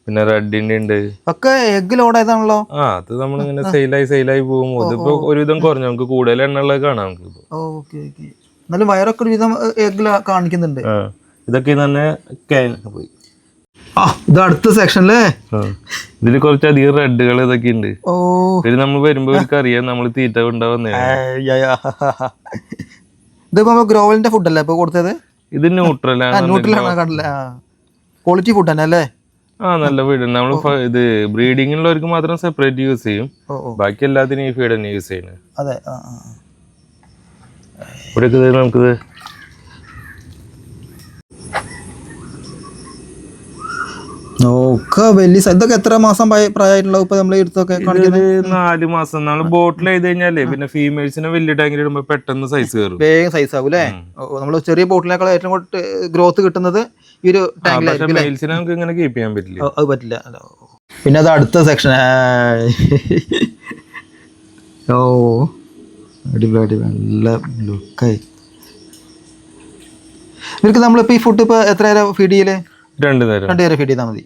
പിന്നെ റെഡിന്റെ ഉണ്ട്. ഒക്കെ എഗ് ലോഡ് ആയതാണല്ലോ. അത് നമ്മളിങ്ങനെ സെയിലായി പോകുമ്പോ ഇതിപ്പോ ഒരുവിധം കുറഞ്ഞു, നമുക്ക് കൂടുതൽ എണ്ണുള്ളത് കാണാം നമുക്ക്. എന്നാലും വയറൊക്കെ ഒരുവിധം എഗ് കാണിക്കുന്നുണ്ട്. ഇതൊക്കെ തന്നെ പോയി. ഇത് അടുത്ത സെക്ഷനിലേ. ഇതില് കുറച്ചധികം റെഡുകൾ ഇതൊക്കെ ഉണ്ട്. ഇത് നമ്മൾ വരുമ്പോ ഇവർക്ക് അറിയാം നമ്മൾ തീറ്റ കൊണ്ടുവന്നേ. ഇതിപ്പോ ഗ്രോവലിന്റെ ഫുഡല്ലേ ഇപ്പൊ കൊടുത്തത്? ഇത് ന്യൂട്രലാണ്. ക്വാളിറ്റി ഫുഡ് തന്നെ അല്ലേ? നല്ല ഫീഡ്. നമ്മൾ ഇത് ബ്രീഡിങ്ങിലുള്ളവർക്ക് മാത്രം സെപ്പറേറ്റ് യൂസ് ചെയ്യും, ബാക്കി എല്ലാത്തിനും ഈ ഫീഡ് തന്നെ യൂസ് ചെയ്യുന്നത്. അതെ. ഇവിടെ നമുക്കിത് ഇതൊക്കെ എത്ര മാസം പ്രായമായിട്ടുണ്ടാവും ഇപ്പൊ നമ്മൾ എടുത്തൊക്കെ? 4 മാസം. നമ്മൾ ബോട്ടിൽ ചെയ്ത് കഴിഞ്ഞാലേ പിന്നെ ഫീമെയിൽസിനെ വലിയ ടാങ്കിൽ ഇടുമ്പോ പെട്ടെന്ന് സൈസ് കയറും, വേഗം സൈസ് ആവും അല്ലേ? നമ്മള് ചെറിയ ബോട്ടിനേക്കാൾ ഏറ്റവും കൂടുതൽ ഗ്രോത്ത് കിട്ടുന്നത് ഈ ഒരു ടാങ്കിലായിരിക്കും. മെയിൽസിനെ നമുക്ക് ഇങ്ങനെ കീപ്പ് ചെയ്യാൻ പറ്റില്ല. അത് പറ്റില്ല. പിന്നെ അത് അടുത്ത സെക്ഷൻ. ഓ അടിപൊളി നല്ല ലുക്കായി. ഇവർക്ക് നമ്മളിപ്പോ ഈ ഫുഡ് ഇപ്പൊ എത്ര നേരം ഫീഡ് ചെയ്യല്? 2 നേരം ഫീഡ് ചെയ്താൽ മതി.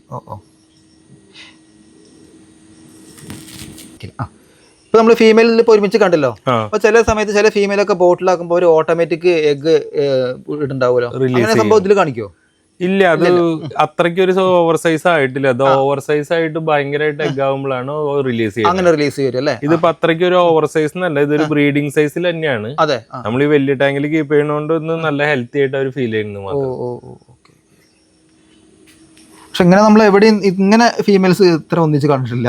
ഇപ്പൊ നമ്മള് ഫീമെയിൽ ഇപ്പൊ ഒരുമിച്ച് കണ്ടല്ലോ. അപ്പൊ ചില സമയത്ത് ചില ഫീമെയിലൊക്കെ ബോട്ടിലാക്കുമ്പോ ഒരു ഓട്ടോമാറ്റിക് എഗ് ഇടുണ്ടാവുമല്ലോ, അങ്ങനെ സംഭവം ഇതിൽ കാണിക്കോ? ഇല്ല, അത് അത്രയ്ക്ക് ഒരു ഓവർ സൈസ് ആയിട്ടില്ല. അത് ഓവർ സൈസ് ആയിട്ട് ഭയങ്കരമായിട്ട് എഗ് ആകുമ്പോഴാണ് റിലീസ് ചെയ്യുന്നത്. അങ്ങനെ റിലീസ് ചെയ്യും അല്ലേ? ഇതിപ്പോ അത്രയ്ക്ക് ഒരു ഓവർ സൈസ് എന്നല്ല, ഇതൊരു ബ്രീഡിംഗ് സൈസിൽ തന്നെയാണ്. അതെ, നമ്മൾ ഈ വലിയ ടാങ്കിൽ കീപ്പ് ചെയ്യുന്നതുകൊണ്ട് ഒന്ന് നല്ല ഹെൽത്തി ആയിട്ട് അവർ ഫീൽ ചെയ്യുന്നു. പക്ഷെ ഇങ്ങനെ നമ്മൾ എവിടെയും ഇങ്ങനെ ഫീമെയിൽസ് ഇത്ര ഒന്നിച്ച് കണ്ടിട്ടില്ല.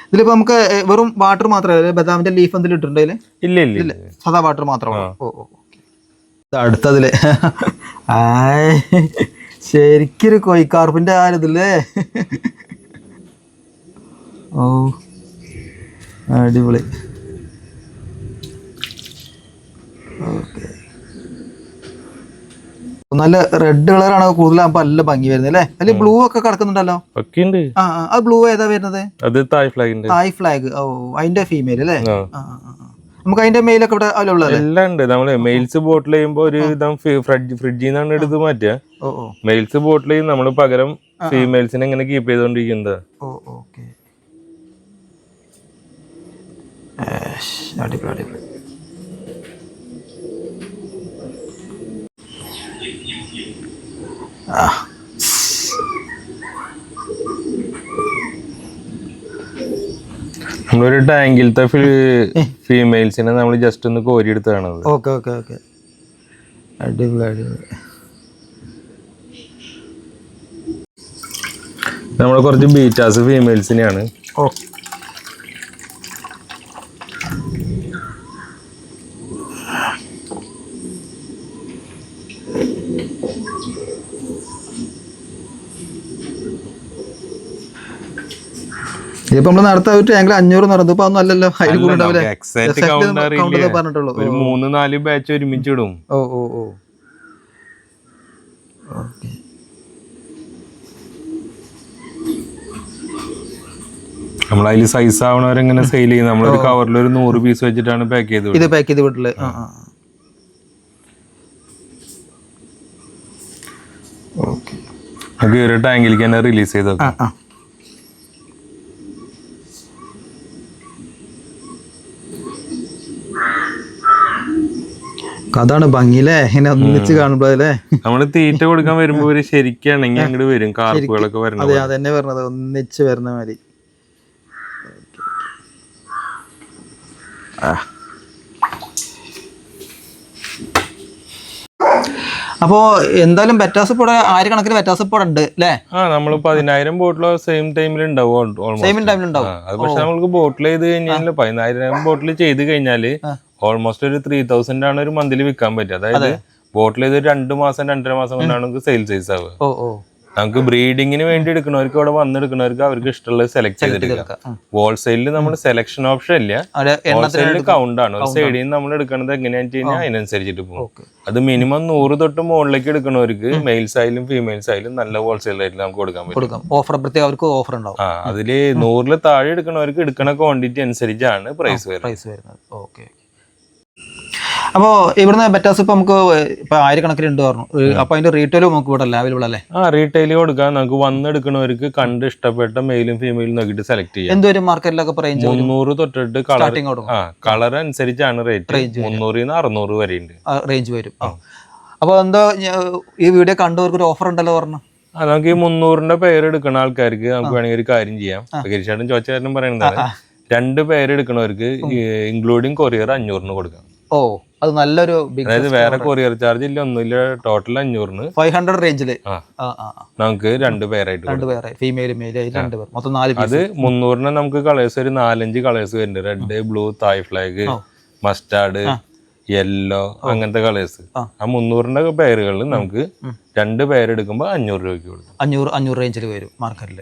ഇതിലിപ്പോ നമുക്ക് വെറും വാട്ടർ മാത്രമേ, ബദാമിന്റെ ലീഫ് എന്തെങ്കിലും ഇട്ടിട്ടുണ്ടെങ്കിൽ? ഇല്ല, സാധാ വാട്ടർ മാത്രമാണ്. അടുത്തതില് ശരിക്കൊരു കോഴിക്കാർപ്പിന്റെ ആരിതല്ലേ? ഓ അടിപൊളി. നല്ല റെഡ് കളറാണ് കൂടുതലാകുമ്പോ നല്ല ഭംഗി വരുന്നത് അല്ലേ? അല്ലെങ്കിൽ ബ്ലൂ ഒക്കെ കിടക്കുന്നുണ്ടല്ലോ. ആ ബ്ലൂ ഏതാ വരുന്നത്? തായ് ഫ്ലാഗ്. ഓ, അതിന്റെ ഫീമെയിൽ അല്ലേ? നമുക്ക് അതിന്റെ മെയിലൊക്കെ ഇവിടെ എല്ലാം ഉണ്ട്. നമ്മള് മെയിൽസ് ബോട്ടിൽ ചെയ്യുമ്പോ ഒരു ഫ്രിഡ്ജിൽ നിന്നാണ് എടുത്ത് മാറ്റുക. മെയിൽസ് ബോട്ടിൽ ചെയ്യും, നമ്മള് പകരം ഫീമെയിൽസിനെ ഇങ്ങനെ കീപ്പ് ചെയ്തോണ്ടിരിക്കുന്നത്. അടിപൊളി. നമ്മളൊരു ടാങ്കിലത്തെ ഫീമെയിൽസിനെ നമ്മൾ ജസ്റ്റ് ഒന്ന് കോരി എടുത്താണ്. അടിപൊളി. നമ്മള് കുറച്ച് ബീറ്റാസ് ഫീമെയിൽസിനെയാണ്. ഇപ്പൊ നമ്മള് നടത്ത ഒരു ടാങ്കിൽ 500 നടന്നു. ഇപ്പൊ അതൊന്നും അല്ലല്ലോ, അതിൽ കൂടെ പറഞ്ഞിട്ടുള്ളൂ. 3-4 ബാച്ച് ഒരുമിച്ചിടും. നമ്മളതിൽ സൈസ് ആവണവരെങ്ങനെ സെയിൽ ചെയ്യും. നമ്മളൊരു കവറിൽ ഒരു 100 പീസ് വെച്ചിട്ടാണ് പാക്ക് ചെയ്ത് വിട്ടില്ല. നമുക്ക് ഒരു ടാങ്കിലേക്ക് തന്നെ റിലീസ് ചെയ്ത് അതാണ് ഭംഗിയില്ലേ ഇങ്ങനെ ഒന്നിച്ച് കാണുമ്പോഴല്ലേ. നമ്മള് തീറ്റ കൊടുക്കാൻ വരുമ്പോ ഒരു ശരിക്കാണെങ്കിൽ അങ്ങോട്ട് വരും കാർപ്പുകളൊക്കെ വരണം. അതെ അതന്നെ പറഞ്ഞത്, ഒന്നിച്ച് വരുന്ന മാതിരി. അപ്പോ എന്തായാലും ബെറ്റാസിപ്പോടെ 1000 കണക്കിന് ബെറ്റാസിപ്പോടെ ഉണ്ട് അല്ലേ? നമ്മള് 10,000 ബോട്ടിൽ സെയിം ടൈമിൽ ഉണ്ടാവും. അത് പക്ഷെ നമ്മൾക്ക് ബോട്ടിൽ ചെയ്ത് കഴിഞ്ഞാൽ 10,000 ബോട്ടിൽ ചെയ്ത് കഴിഞ്ഞാല് ഓൾമോസ്റ്റ് ഒരു 3,000 ആണ് ഒരു മന്തിൽ വിൽക്കാൻ പറ്റുക. അതായത് ബോട്ടിൽ ചെയ്ത് 2 മാസം 2.5 മാസം കൊണ്ടാണ് നമുക്ക് സെയിൽ സൈസ് ആവുക. നമുക്ക് ബ്രീഡിങ്ങിന് വേണ്ടി എടുക്കുന്നവർക്ക് ഇവിടെ വന്നെടുക്കുന്നവർക്ക് അവർക്ക് ഇഷ്ടമുള്ളത് സെലക്ട് ചെയ്തെടുക്കാം. ഹോൾസെയിലിൽ നമ്മൾ സെലക്ഷൻ ഓപ്ഷൻ ഇല്ല, ഹോൾസെയിലിൽ കൗണ്ട് ആണ്. ഒരു സൈഡിൽ നിന്ന് നമ്മൾ എടുക്കുന്നത് എങ്ങനെയാണെന്ന് വെച്ച് കഴിഞ്ഞാൽ അതിനനുസരിച്ചിട്ട് പോകും. അത് മിനിമം 100 തൊട്ട് മുകളിലേക്ക് എടുക്കുന്നവർക്ക് മെയിൽസ് ആയാലും ഫീമെയിൽസ് ആയാലും നല്ല ഹോൾസെയിൽ ആയിട്ട് നമുക്ക് കൊടുക്കാൻ പറ്റും. ഓഫർ പ്രത്യേകം അവർക്ക് ഓഫർ ഉണ്ടാവും. അതില് 100 താഴെ എടുക്കുന്നവർക്ക് എടുക്കുന്ന ക്വാണ്ടിറ്റി അനുസരിച്ചാണ് പ്രൈസ് വരുന്നത്. ഓക്കെ. അപ്പോൾ ഇവിടുന്ന് ബെറ്റാസ് ഇപ്പൊ നമുക്ക് ഇപ്പൊ 1000 കണക്കിന് ഉണ്ട് പറഞ്ഞു. അപ്പൊ അതിന്റെ റീറ്റെയിലും നമുക്ക് ഇവിടെ അവൈലബിൾ അല്ലേ? റീറ്റെയിൽ കൊടുക്കാൻ നമുക്ക് വന്നെടുക്കുന്നവർക്ക് കണ്ട് ഇഷ്ടപ്പെട്ട മെയിലും ഫീമെയിലും നോക്കിയിട്ട് സെലക്ട് ചെയ്യാം. എന്തൊരു മാർക്കറ്റിലൊക്കെ റേഞ്ച് 300 തൊട്ടിട്ട് കളർ അനുസരിച്ചാണ് റേറ്റ്. 300 - 600 വരെ ഉണ്ട് റേഞ്ച് വരും. അപ്പൊ എന്താ ഈ വീഡിയോ കണ്ടവർക്ക് ഒരു ഓഫർ ഉണ്ടല്ലോ പറഞ്ഞു. നമുക്ക് ഈ 300ന്റെ പേര് എടുക്കുന്ന ആൾക്കാർക്ക് നമുക്ക് വേണമെങ്കിൽ ഒരു കാര്യം ചെയ്യാം. ഗിരിശാട്ടും ചോദിച്ചാലും പറയുന്നത് 2 പേര് എടുക്കുന്നവർക്ക് ഇൻക്ലൂഡിങ് കൊറിയർ 500 കൊടുക്കാം. അത് നല്ലൊരു, അതായത് വേറെ കൊറിയർ ചാർജ് ഇല്ല, ഒന്നുമില്ല. ടോട്ടൽ 500 500 റേഞ്ചില് നമുക്ക് 2 പേരായിട്ട് ഫീമെയിൽ മെയിൽ 2 പേർ മൊത്തം 4 അത് 300ന് നമുക്ക് കളേഴ്സ് ഒരു 4-5 കളേഴ്സ് വരുന്നുണ്ട്. റെഡ്, ബ്ലൂ, തായ് ഫ്ലാഗ്, മസ്റ്റാർഡ്, യെല്ലോ, അങ്ങനത്തെ കളേഴ്സ്. ആ 300ന്റെ പേരുകളിൽ നമുക്ക് 2 പേരെടുക്കുമ്പോൾ 500 രൂപയ്ക്ക് കൊടുക്കും. 500 റേഞ്ചിൽ വരും മാർക്കറ്റിൽ.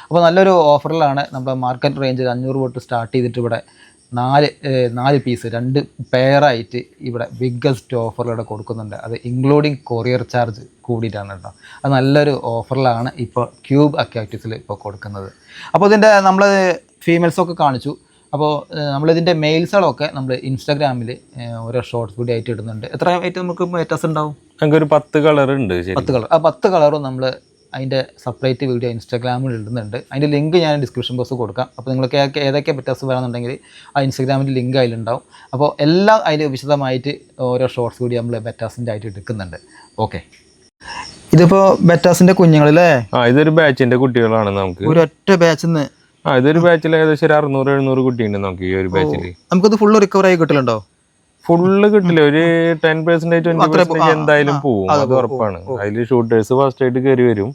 അപ്പോൾ നല്ലൊരു ഓഫറിലാണ് നമ്മുടെ മാർക്കറ്റ് റേഞ്ചിൽ 500 തൊട്ട് സ്റ്റാർട്ട് ചെയ്തിട്ട് ഇവിടെ 4 പീസ് 2 പെയറായിട്ട് ഇവിടെ ബിഗ്ഗസ്റ്റ് ഓഫറിലൂടെ കൊടുക്കുന്നുണ്ട്. അത് ഇൻക്ലൂഡിങ് കൊറിയർ ചാർജ് കൂടിയിട്ടാണ് കേട്ടോ. അത് നല്ലൊരു ഓഫറിലാണ് ഇപ്പോൾ ക്യൂബ് അക്വാറ്റിക്സിൽ ഇപ്പോൾ കൊടുക്കുന്നത്. അപ്പോൾ ഇതിൻ്റെ നമ്മൾ ഫീമെയിൽസൊക്കെ കാണിച്ചു. അപ്പോൾ നമ്മളിതിൻ്റെ മെയിൽസുകളൊക്കെ നമ്മൾ ഇൻസ്റ്റാഗ്രാമിൽ ഓരോ ഷോർട്സ് കൂടി ആയിട്ട് ഇടുന്നുണ്ട്. എത്ര ആയിട്ട് നമുക്ക് വ്യത്യാസം ഉണ്ടാവും? നമുക്കൊരു 10 കളർ ഉണ്ട്. 10 കളർ. ആ 10 കളറും നമ്മൾ അതിൻ്റെ സെപ്പറേറ്റ് വീഡിയോ ഇൻസ്റ്റാഗ്രാമിൽ ഇടുന്നുണ്ട്. അതിൻ്റെ ലിങ്ക് ഞാൻ ഡിസ്ക്രിപ്ഷൻ ബോക്സ് കൊടുക്കാം. അപ്പോൾ നിങ്ങൾക്ക് ഏതൊക്കെ വ്യത്യാസം വേണമെന്നുണ്ടെങ്കിൽ ആ ഇൻസ്റ്റാഗ്രാമിൻ്റെ ലിങ്ക് അതിലുണ്ടാവും. അപ്പോൾ എല്ലാം അതിൽ വിശദമായിട്ട് ഓരോ ഷോർട്സ് കൂടി നമ്മൾ ബെറ്റാസിൻ്റെ ആയിട്ട് എടുക്കുന്നുണ്ട്. ഓക്കെ. ഇതിപ്പോൾ ബെറ്റാസിൻ്റെ കുഞ്ഞുങ്ങളല്ലേ? ഇതൊരു ബാച്ചിൻ്റെ കുട്ടികളാണ്. നമുക്ക് ഒരൊറ്റ ബാച്ചിൽ നിന്ന് ഇതൊരു ബാച്ചിൽ ഏകദേശം ഒരു 600-700 കുട്ടിയുണ്ട് നമുക്ക് ഈ ഒരു ബാച്ചിൽ. നമുക്കത് ഫുള്ള് റിക്കവർ ആയി കിട്ടലുണ്ടോ? ഫുള്ള് കിട്ടില്ല, ഒരു 10% 20% എന്തായാലും പോവും, അത് ഉറപ്പാണ്. അതില് ഷൂട്ടേഴ്സ് ഫസ്റ്റ് ആയിട്ട് കയറി വരും.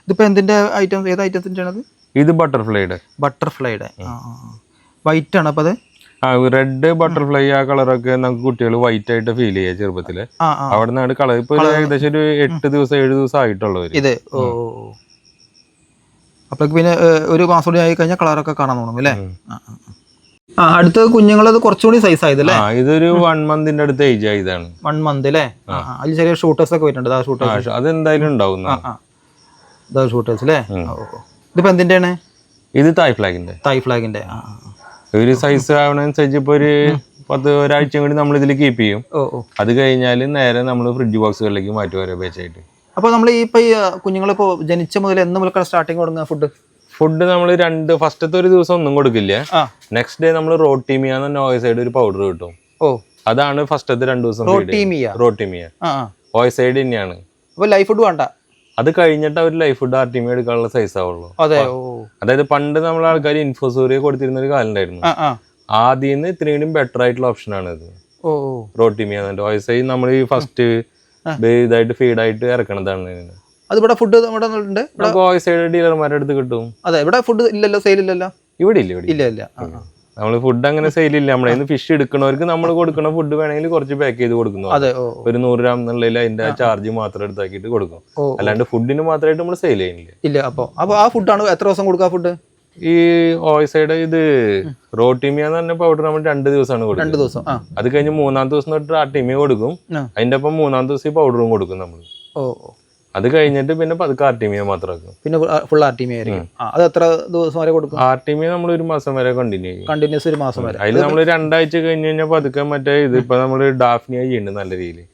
ഇതിപ്പോ എന്തിന്റെ ഐറ്റം, ഏത് ഐറ്റത്തിന്റെ ആണ്? ഇത് ബട്ടർഫ്ലൈയുടെ വൈറ്റ് ആണ്. അപ്പൊ അത് റെഡ് ബട്ടർഫ്ലൈ ആ കളറൊക്കെ നമുക്ക് കുട്ടികൾ വൈറ്റ് ആയിട്ട് ഫീൽ ചെയ്യാം ചെറുപ്പത്തില്. അവിടെ നിന്നാണ് കളർ. ഇപ്പൊ ഏകദേശം ഒരു 8 ദിവസം 7 ദിവസം ആയിട്ടുള്ളവര് ഇത്. അപ്പൊ പിന്നെ ഒരു മാസം കൂടി ആയി കഴിഞ്ഞാൽ കളറൊക്കെ കാണാൻ തോന്നും അല്ലേ? അടുത്ത കുഞ്ഞുങ്ങളത് കുറച്ചുകൂടി സൈസ് ആയതല്ലേ? ഇതൊരു 1 മന്തിന്റെ അടുത്ത് ഏജ് ആയതാണ്. 1 മന്ത് അല്ലേ? അതിൽ ചെറിയ ഷൂട്ടേഴ്സ് ഒക്കെ വരുന്നുണ്ട്. അത് എന്തായാലും ഉണ്ടാവും ഷൂട്ടേഴ്സ് അല്ലേ? ഇതിപ്പോ എന്തിന്റെയാണ്? ഇത് തായ് ഫ്ലാഗിന്റെ. ഒരു സൈസ് ആവണനുസരിച്ച് ഇപ്പൊ ഒരു 10 കൂടി നമ്മൾ ഇതിൽ കീപ്പ് ചെയ്യും. അത് കഴിഞ്ഞാൽ നേരെ നമ്മൾ ഫ്രിഡ്ജ് ബോക്സുകളിലേക്ക് മാറ്റും ഓരോ ബാച്ചായിട്ട്. അപ്പൊ നമ്മൾ ഈ കുഞ്ഞുങ്ങളിപ്പോ ജനിച്ച മുതൽ എന്ന് മുതൽ സ്റ്റാർട്ടിങ് കൊടുക്കുന്ന ഫുഡ് നമ്മൾ ഫസ്റ്റത്തെ ഒരു ദിവസം ഒന്നും കൊടുക്കില്ല. നെക്സ്റ്റ് ഡേ നമ്മൾ റോട്ടീമിയ ഓയിസൈഡ് ഒരു പൗഡർ കിട്ടും. അതാണ് ഫസ്റ്റത്തെ 2 ദിവസം റോട്ടീമിയ. ഓയിസൈഡ് തന്നെയാണ്. ലൈഫ് ഫുഡ് വേണ്ട. അത് കഴിഞ്ഞിട്ട് അവർ ലൈഫ് ഫുഡ് ആർട്ടിമിയ എടുക്കാനുള്ള സൈസ് ആവുള്ളൂ. അതായത് പണ്ട് നമ്മൾ ആൾക്കാർ ഇൻഫോസോറിയ കൊടുത്തിരുന്ന ഒരു കാലം ഉണ്ടായിരുന്നു. ആദ്യം ഇത്രയും ബെറ്റർ ആയിട്ടുള്ള ഓപ്ഷൻ ആണ് ഇത് റോട്ടീമിയ. ഓയിസൈഡ് നമ്മൾ ഈ ഫസ്റ്റ് ഇതായിട്ട് ഫീഡായിട്ട് ഇറക്കണതാണ്. അതിവിടെ ഫുഡ് ഡീലർമാരുടെ അടുത്ത് കിട്ടും. അതെ, ഇവിടെ ഫുഡ് ഇല്ലല്ലോ, സെയിൽ ഇല്ലല്ലോ. ഇവിടെ ഇല്ല. നമ്മള് ഫുഡ് അങ്ങനെ സെയിൽ ഇല്ല. നമ്മളെ ഫിഷ് എടുക്കുന്നവർക്ക് നമ്മൾ കൊടുക്കുന്ന ഫുഡ് വേണമെങ്കിൽ കുറച്ച് പാക്ക് ചെയ്ത് കൊടുക്കുന്നു. ഒരു 100 ഗ്രാം എന്നുള്ളതിൽ അതിന്റെ ചാർജ് മാത്രം എടുത്താക്കിയിട്ട് കൊടുക്കും. അല്ലാണ്ട് ഫുഡിന് മാത്രമായിട്ട് നമ്മൾ സെയിൽ ചെയ്യുന്നില്ല. ഇല്ല. അപ്പൊ ആ ഫുഡാണ് എത്ര ദിവസം കൊടുക്കുക ഫുഡ്? ഈ ഓയിസൈഡ് ഇത് റോട്ടീമിയ എന്ന് പറഞ്ഞ പൗഡർ നമ്മൾ 2 ദിവസമാണ് കൊടുക്കുന്നത്. 2 ദിവസം. അത് കഴിഞ്ഞ് 3-ാമത്തെ ദിവസം തൊട്ട് ആർട്ടിമിയ കൊടുക്കും. അതിന്റെ ഒപ്പം 3-ാമത്തെ ദിവസം ഈ പൗഡറും കൊടുക്കും നമ്മൾ. അത് കഴിഞ്ഞിട്ട് പിന്നെ പതുക്കെ ആർട്ടിമിയ മാത്രമാക്കും. പിന്നെ ഫുൾ ആർട്ടിമിയ ആയിരിക്കും. അത് എത്ര ദിവസം വരെ കൊടുക്കും? ആർട്ടിമിയ നമ്മൾ 1 മാസം വരെ കണ്ടിന്യൂ ചെയ്യും. കണ്ടിന്യൂസ് 1 മാസം വരെ. അതിൽ നമ്മൾ 2 ആഴ്ച കഴിഞ്ഞ് കഴിഞ്ഞാൽ പതുക്കെ മറ്റേ ഇത് ഇപ്പൊ നമ്മള് ഡാഫ്നിയ ചെയ്യുന്നുണ്ട് നല്ല രീതിയിൽ.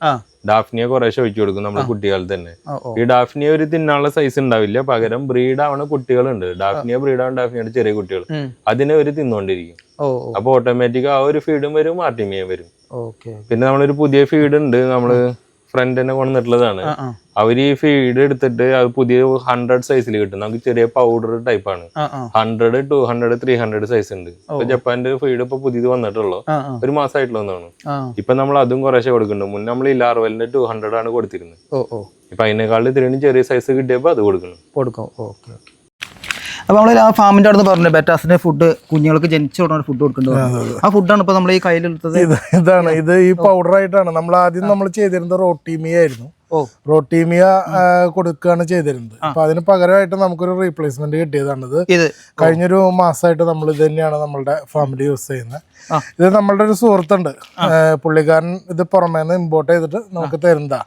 ഡാഫ്നിയ കുറേശ്ശെ ഒഴിച്ചു കൊടുക്കും നമ്മൾ കുട്ടികളിൽ തന്നെ. ഈ ഡാഫ്നിയ ഒരു തിന്നാനുള്ള സൈസ് ഉണ്ടാവില്ല, പകരം ബ്രീഡ് ആവണ കുട്ടികളുണ്ട്. ഡാഫ്നിയ ബ്രീഡ് ആവണ ഡാഫ്നിയുടെ ചെറിയ കുട്ടികൾ അതിനെ ഒരു തിന്നോണ്ടിരിക്കും. അപ്പൊ ഓട്ടോമാറ്റിക് ആ ഒരു ഫീഡും വരും, ആർട്ടിമിയും വരും. ഓക്കെ. പിന്നെ നമ്മളൊരു പുതിയ ഫീഡ് ഉണ്ട്, നമ്മള് ഫ്രണ്ട് തന്നെ കൊണ്ടുവന്നിട്ടുള്ളതാണ്. അവർ ഈ ഫീഡ് എടുത്തിട്ട് അത് പുതിയ 100 സൈസിൽ കിട്ടും. നമുക്ക് ചെറിയ പൗഡർ ടൈപ്പ് ആണ്. 100, 200, 300 സൈസ് ഉണ്ട്. ഇപ്പൊ ജപ്പാന്റെ ഫീഡ് ഇപ്പൊ പുതിയത് വന്നിട്ടുള്ളൂ, ഒരു മാസമായിട്ടുള്ളതാണ്. ഇപ്പൊ നമ്മൾ അതും കുറേശ്ശെ കൊടുക്കുന്നുണ്ട്. മുന്നേ നമ്മൾ ഈ ലാർവലിന്റെ 200 ആണ് കൊടുത്തിരുന്നത്. ഇപ്പൊ അതിനേക്കാളും ഇത്രയും ചെറിയ സൈസ് കിട്ടിയപ്പോ അത് കൊടുക്കും. ഓക്കെ. അപ്പോൾ നമ്മൾ ആ ഫാമിൻ്റെ അവിടെ നിന്ന് പറഞ്ഞു ബെറ്റാസിന്റെ ഫുഡ് കുഞ്ഞുങ്ങൾക്ക് ജനിച്ച ഉടനെ ഫുഡ് കൊടുക്കേണ്ടത്. ആ ഫുഡാണ് ഇപ്പോൾ നമ്മൾ ഈ കയ്യിലെടുത്തത്. ഇതാണ് ഈ പൗഡർ ആയിട്ടാണ് നമ്മൾ ആദ്യം നമ്മൾ ചെയ്തിരുന്നത് റോട്ടീമിയ ആയിരുന്നു. റോട്ടീമിയ കൊടുക്കുകയാണ് ചെയ്തിരുന്നത്. അപ്പൊ അതിന് പകരമായിട്ട് നമുക്കൊരു റീപ്ലേസ്മെന്റ് കിട്ടിയതാണിത്. കഴിഞ്ഞൊരു മാസമായിട്ട് നമ്മൾ ഇത് തന്നെയാണ് നമ്മളുടെ ഫാമിലി യൂസ് ചെയ്യുന്നത്. ഇത് നമ്മളുടെ ഒരു സുഹൃത്തുണ്ട്, പുള്ളിക്കാരൻ ഇത് പുറമേന്ന് ഇമ്പോർട്ട് ചെയ്തിട്ട് നമുക്ക് തരുന്നതാ.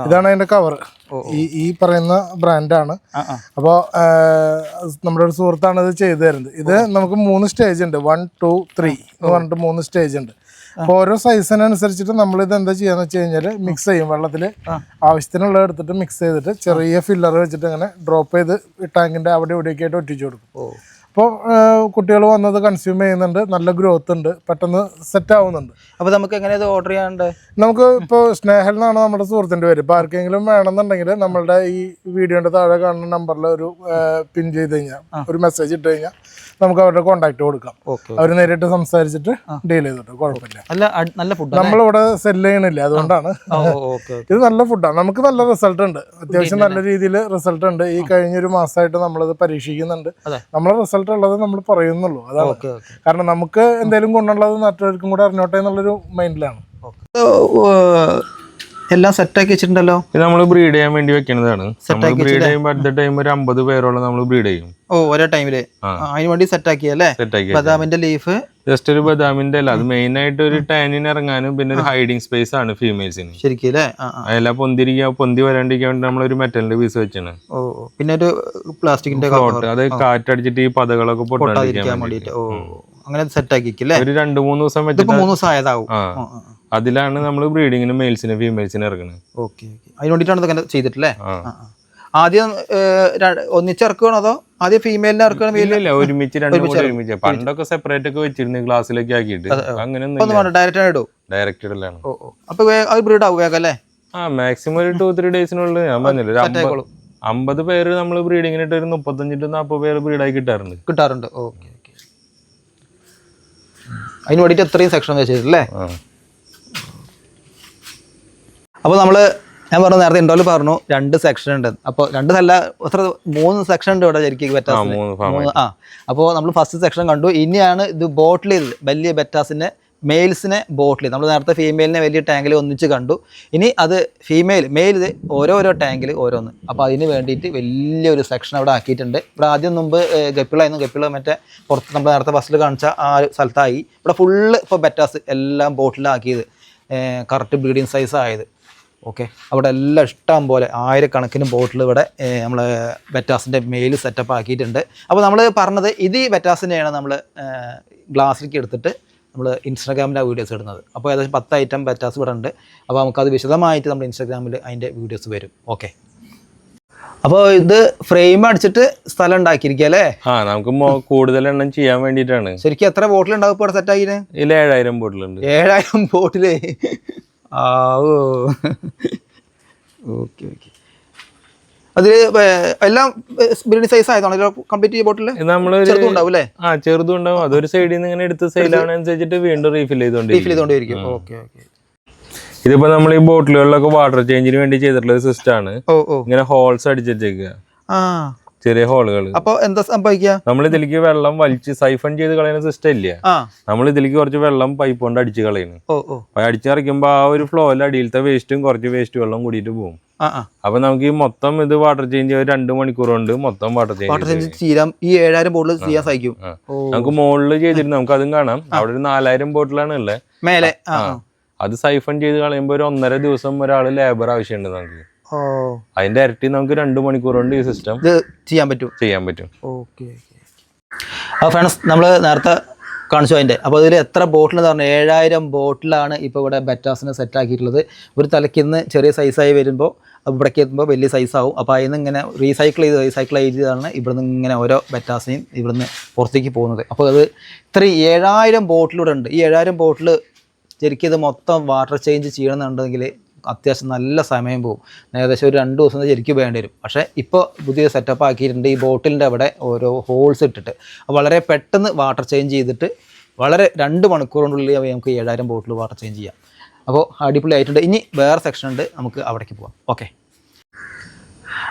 ഇതാണ് അതിന്റെ കവർ. ഈ പറയുന്ന ബ്രാൻഡാണ്. അപ്പോൾ നമ്മുടെ ഒരു സുഹൃത്താണ് ഇത് ചെയ്തു തരുന്നത്. ഇത് നമുക്ക് 3 സ്റ്റേജ് ഉണ്ട്, 1, 2, 3 എന്ന് പറഞ്ഞിട്ട് 3 സ്റ്റേജ് ഉണ്ട്. അപ്പോൾ ഓരോ സൈസിനനുസരിച്ചിട്ട് നമ്മളിത് എന്താ ചെയ്യാന്ന് വെച്ച് കഴിഞ്ഞാൽ മിക്സ് ചെയ്യും. വെള്ളത്തിൽ ആവശ്യത്തിനുള്ള എടുത്തിട്ട് മിക്സ് ചെയ്തിട്ട് ചെറിയ ഫില്ലർ വെച്ചിട്ട് ഇങ്ങനെ ഡ്രോപ്പ് ചെയ്ത് ടാങ്കിന്റെ അവിടെ ഇവിടെയൊക്കെ ആയിട്ട് ഒറ്റിച്ചു കൊടുക്കും. അപ്പോൾ കുട്ടികൾ വന്നത് കൺസ്യൂം ചെയ്യുന്നുണ്ട്, നല്ല ഗ്രോത്ത് ഉണ്ട്, പെട്ടെന്ന് സെറ്റ് ആവുന്നുണ്ട്. അപ്പോൾ നമുക്ക് എങ്ങനെ ഇത് ഓർഡർ ചെയ്യാണ്ട്? നമുക്ക് ഇപ്പോൾ സ്നേഹൽ എന്നാണ് നമ്മുടെ സുഹൃത്തിൻ്റെ പേര്. ഇപ്പോൾ ആർക്കെങ്കിലും വേണമെന്നുണ്ടെങ്കിൽ നമ്മളുടെ ഈ വീഡിയോൻ്റെ താഴെ കാണുന്ന നമ്പറിൽ ഒരു പിൻ ചെയ്ത് കഴിഞ്ഞാൽ, ഒരു മെസ്സേജ് ഇട്ട് കഴിഞ്ഞാൽ നമുക്ക് അവരുടെ കോൺടാക്ട് കൊടുക്കാം. അവർ നേരിട്ട് സംസാരിച്ചിട്ട് ഡീൽ ചെയ്തിട്ട് കുഴപ്പമില്ല. നല്ല ഫുഡ് നമ്മളിവിടെ സെല് ചെയ്യണില്ല, അതുകൊണ്ടാണ്. ഇത് നല്ല ഫുഡാണ്, നമുക്ക് നല്ല റിസൾട്ട് ഉണ്ട്, അത്യാവശ്യം നല്ല രീതിയിൽ റിസൾട്ട് ഉണ്ട്. ഈ കഴിഞ്ഞൊരു മാസമായിട്ട് നമ്മളിത് പരീക്ഷിക്കുന്നുണ്ട്. നമ്മളെ റിസൾട്ട് ഉള്ളത് നമ്മൾ പറയുന്നുള്ളൂ, അതാണ്. കാരണം നമുക്ക് എന്തെങ്കിലും ഗുണമുള്ളത് മറ്റവർക്കും കൂടെ അറിഞ്ഞോട്ടെ എന്നുള്ളൊരു മൈൻഡിലാണ്. എല്ലാം സെറ്റാക്കി വെച്ചിട്ടുണ്ടല്ലോ. ഇത് നമ്മൾ ബ്രീഡ് ചെയ്യാൻ വേണ്ടി വെക്കുന്നതാണ്. ബ്രീഡ് ചെയ്യുമ്പോൾ അറ്റ് ടൈം ഒരു 50 പേരോളം നമ്മൾ ബ്രീഡ് ചെയ്യും. ഒരേ ടൈമില് അതിന് വേണ്ടി സെറ്റാക്കിയല്ലേ? ബദാമിന്റെ ലീഫ്, ജസ്റ്റ് ഒരു ബദാമിന്റെ അല്ല, അത് മെയിൻ ആയിട്ട് ഒരു ടാനിന് ഇറങ്ങാനും പിന്നെ ഒരു ഹൈഡിങ് സ്പേസ് ആണ് ഫീമെയിൽസിന്. ശരിക്കും അതെല്ലാം പൊന്തി വരാണ്ടിരിക്കാൻ വേണ്ടി നമ്മളൊരു മെറ്റലിന്റെ പീസ് വെച്ചാണ്. പിന്നെ ഒരു പ്ലാസ്റ്റിക്കിന്റെ ഫ്ലോട്ട്, അത് കാറ്റടിച്ചിട്ട് ഈ പതകളൊക്കെ പൊട്ടാതിരിക്കാൻ വേണ്ടിട്ട് അങ്ങനെ സെറ്റാക്കില്ലേ. ഒരു 2-3 ദിവസം വെച്ചിട്ട് 3 ദിവസം ആയതാവും. അതിലാണ് നമ്മൾ ബ്രീഡിങ്ങിന് മെയിൽസിന് ഫീമെയിൽസിന് ഇറങ്ങുന്നത്. ഓക്കെ. അതിന് വേണ്ടിയിട്ടാണ് ചെയ്തിട്ടില്ലേ? ആദ്യം ഒന്നിച്ചിറക്കുകയാണോ അതോ ആദ്യം ഫീമെയിലിനെ ഇറക്കണം? ഇല്ല, ഒരുമിച്ച് രണ്ടും കൂടെ ഒരുമിച്ച്. പണ്ടൊക്കെ സെപ്പറേറ്റ് ഒക്കെ വെച്ചിരുന്നു ഗ്ലാസ്സിലൊക്കെ ആക്കിയിട്ട്. അങ്ങനെ ഡയറക്റ്റ് ഇടലാണ്. അപ്പൊ അത് ബ്രീഡ് ആവും വേഗം അല്ലേ? മാക്സിമം ഒരു 2-3 ഡേയ്സിനുള്ളിൽ ഞാൻ പറഞ്ഞില്ല, 50 പേര് നമ്മൾ ബ്രീഡിങ്ങിനിട്ട് ഒരു 35-40 പേര് ബ്രീഡായി കിട്ടാറുണ്ട്. ഓക്കെ. അതിന് വേണ്ടിയിട്ട് എത്രയും സെക്ഷൻ വെച്ചിട്ടില്ലേ? അപ്പോൾ ഞാൻ പറഞ്ഞു നേരത്തെ ഇൻട്രോയിൽ പറഞ്ഞു 2 സെക്ഷൻ ഉണ്ട്. അപ്പോൾ 2 അല്ല, 3 സെക്ഷൻ ഉണ്ട് ഇവിടെ ശരിക്കും ബെറ്റാസിന്. അപ്പോൾ നമ്മൾ ഫസ്റ്റ് സെക്ഷൻ കണ്ടു. ഇനിയാണ് ഇത് ബോട്ടിൽ ചെയ്തത്, വലിയ ബെറ്റാസിനെ മെയിൽസിനെ ബോട്ടിൽ. നമ്മൾ നേരത്തെ ഫീമെയിലിനെ വലിയ ടാങ്കിൽ ഒന്നിച്ച് കണ്ടു. ഇനി അത് മെയിൽ ഇത് ഓരോ ടാങ്കിൽ ഓരോന്ന്. അപ്പോൾ അതിന് വേണ്ടിയിട്ട് വലിയൊരു സെക്ഷൻ അവിടെ ആക്കിയിട്ടുണ്ട്. ഇവിടെ ആദ്യം മുമ്പ് ഗപ്പികളായിരുന്നു. ഗപ്പികൾ മറ്റേ പുറത്ത് നമ്മൾ നേരത്തെ ഫസ്റ്റിൽ കാണിച്ച ആ സ്ഥലത്തായി. ഇവിടെ ഫുള്ള് ഇപ്പോൾ ബെറ്റാസ് എല്ലാം ബോട്ടിലാക്കിയത്, കറക്റ്റ് ബ്രീഡിങ് സൈസ് ആയത്. ഓക്കെ. അവിടെ എല്ലാം ഇഷ്ടം പോലെ 1000 ബോട്ടിൽ ഇവിടെ നമ്മൾ ബെറ്റാസിൻ്റെ മെയിൽ സെറ്റപ്പ് ആക്കിയിട്ടുണ്ട്. അപ്പോൾ നമ്മൾ പറഞ്ഞത് ഇത് ഈ ബെറ്റാസിനെയാണ് നമ്മൾ ഗ്ലാസ്സിലേക്ക് എടുത്തിട്ട് നമ്മൾ ഇൻസ്റ്റാഗ്രാമിലാണ് വീഡിയോസ് ഇടുന്നത്. അപ്പോൾ ഏകദേശം 10 ഐറ്റം ബെറ്റാസ് ഇവിടെ ഉണ്ട്. അപ്പോൾ നമുക്കത് വിശദമായിട്ട് നമ്മൾ ഇൻസ്റ്റാഗ്രാമിൽ അതിൻ്റെ വീഡിയോസ് വരും. ഓക്കെ. അപ്പോൾ ഇത് ഫ്രെയിം അടിച്ചിട്ട് സ്ഥലം ഉണ്ടാക്കിയിരിക്കുക അല്ലേ? നമുക്ക് കൂടുതൽ എണ്ണം ചെയ്യാൻ വേണ്ടിയിട്ടാണ്. ശരിക്കും എത്ര ബോട്ടിൽ ഉണ്ടാവും ഇപ്പോൾ സെറ്റ് ആക്കിന്? ഇതിൽ 7000 ബോട്ടിലുണ്ട്. 7000 ബോട്ടില്. ഓക്കെ. അതിൽ എല്ലാം ബ്രീഡിംഗ് സൈസ് ആയതാണോ കംപ്ലീറ്റ് ബോട്ടിൽ? ചെറുതുണ്ടാവും അല്ലേ? ചെറുതുണ്ടാവും. അതൊരു സൈഡിൽ നിന്ന് ഇങ്ങനെ എടുത്ത് സെയിൽ ആവുന്നതനുസരിച്ചിട്ട് വീണ്ടും റീഫിൽ ചെയ്തോണ്ടിരിക്കും. ഓക്കെ. ഇതിപ്പോ നമ്മൾ ഈ ബോട്ടിലുകളിലൊക്കെ വാട്ടർ ചേഞ്ചിന് വേണ്ടി ചെയ്തിട്ടുള്ള ഒരു സിസ്റ്റം ആണ്. ഇങ്ങനെ ഹോൾസ് അടിച്ചിട്ടേക്കുക, ചെറിയ ഹോളുകൾ. അപ്പൊ എന്താ സംഭവിക്കുക? നമ്മൾ ഇതിലേക്ക് വെള്ളം വലിച്ച് സൈഫൺ ചെയ്ത് കളയുന്ന സിസ്റ്റം ഇല്ല. നമ്മൾ ഇതിലേക്ക് കുറച്ച് വെള്ളം പൈപ്പ് കൊണ്ട് അടിച്ച് കളയുന്നു. അടിച്ചിറക്കുമ്പോ ആ ഒരു ഫ്ലോയിൽ അടിയിലത്തെ വേസ്റ്റും കുറച്ച് വേസ്റ്റ് വെള്ളം കൂടിയിട്ട് പോകും. അപ്പൊ നമുക്ക് ഈ മൊത്തം ഇത് വാട്ടർ ചേഞ്ച് 2 മണിക്കൂർ കൊണ്ട് മൊത്തം വാട്ടർ ചേഞ്ച് ചെയ്യാം. ഈ 7000 ബോട്ടിൽ ചെയ്യാൻ സാധിക്കും. നമുക്ക് മുകളിൽ ചെയ്തിരുന്നു, നമുക്ക് അതും കാണാം. അവിടെ ഒരു 4000 ബോട്ടിലാണ് ഉള്ളത് മേലെ. അത് സൈഫൺ ചെയ്ത് കളയുമ്പോ ഒരു 1.5 ദിവസം ഒരാൾ ലേബർ ആവശ്യമുണ്ട് നമുക്ക്. അതിന്റെ ഇരട്ടി നമുക്ക് 2 മണിക്കൂർ കൊണ്ട് ഈ സിസ്റ്റം ചെയ്യാൻ പറ്റും. ഓക്കെ. ഫ്രണ്ട്സ്, നമ്മൾ നേരത്തെ കാണിച്ചു അതിൻ്റെ. അപ്പോൾ അതിൽ എത്ര ബോട്ടിൽ എന്ന് പറഞ്ഞാൽ 7000 ബോട്ടിലാണ് ഇപ്പോൾ ഇവിടെ ബെറ്റാസിനെ സെറ്റാക്കിയിട്ടുള്ളത്. ഒരു തലയ്ക്കിന്ന് ചെറിയ സൈസായി വരുമ്പോൾ ഇവിടേക്ക് എത്തുമ്പോൾ വലിയ സൈസാവും. അപ്പോൾ അതിൽ നിന്ന് ഇങ്ങനെ റീസൈക്കിൾ ചെയ്താണ് ഇവിടുന്ന് ഇങ്ങനെ ഓരോ ബെറ്റാസിനെയും ഇവിടുന്ന് പുറത്തേക്ക് പോകുന്നത്. അപ്പോൾ അത് ഇത്ര 7000 ബോട്ടിലൂടെ ഉണ്ട്. ഈ 7000 ബോട്ടിൽ ശരിക്കും ഇത് മൊത്തം വാട്ടർ ചേഞ്ച് ചെയ്യണമെന്നുണ്ടെങ്കിൽ അത്യാവശ്യം നല്ല സമയം പോകും. ഏകദേശം ഒരു 2 ദിവസം ശരിക്കും വേണ്ടി വരും. പക്ഷേ ഇപ്പോൾ പുതിയ സെറ്റപ്പ് ആക്കിയിട്ടുണ്ട്. ഈ ബോട്ടിലിൻ്റെ അവിടെ ഓരോ ഹോൾസ് ഇട്ടിട്ട് വളരെ പെട്ടെന്ന് വാട്ടർ ചേഞ്ച് ചെയ്തിട്ട് വളരെ 2 മണിക്കൂറിനുള്ളിൽ നമുക്ക് 7000 ബോട്ടിൽ വാട്ടർ ചേഞ്ച് ചെയ്യാം. അപ്പോൾ അടിപൊളി ആയിട്ടുണ്ട്. ഇനി വേറെ സെക്ഷൻ ഉണ്ട്, നമുക്ക് അവിടേക്ക് പോകാം. ഓക്കെ.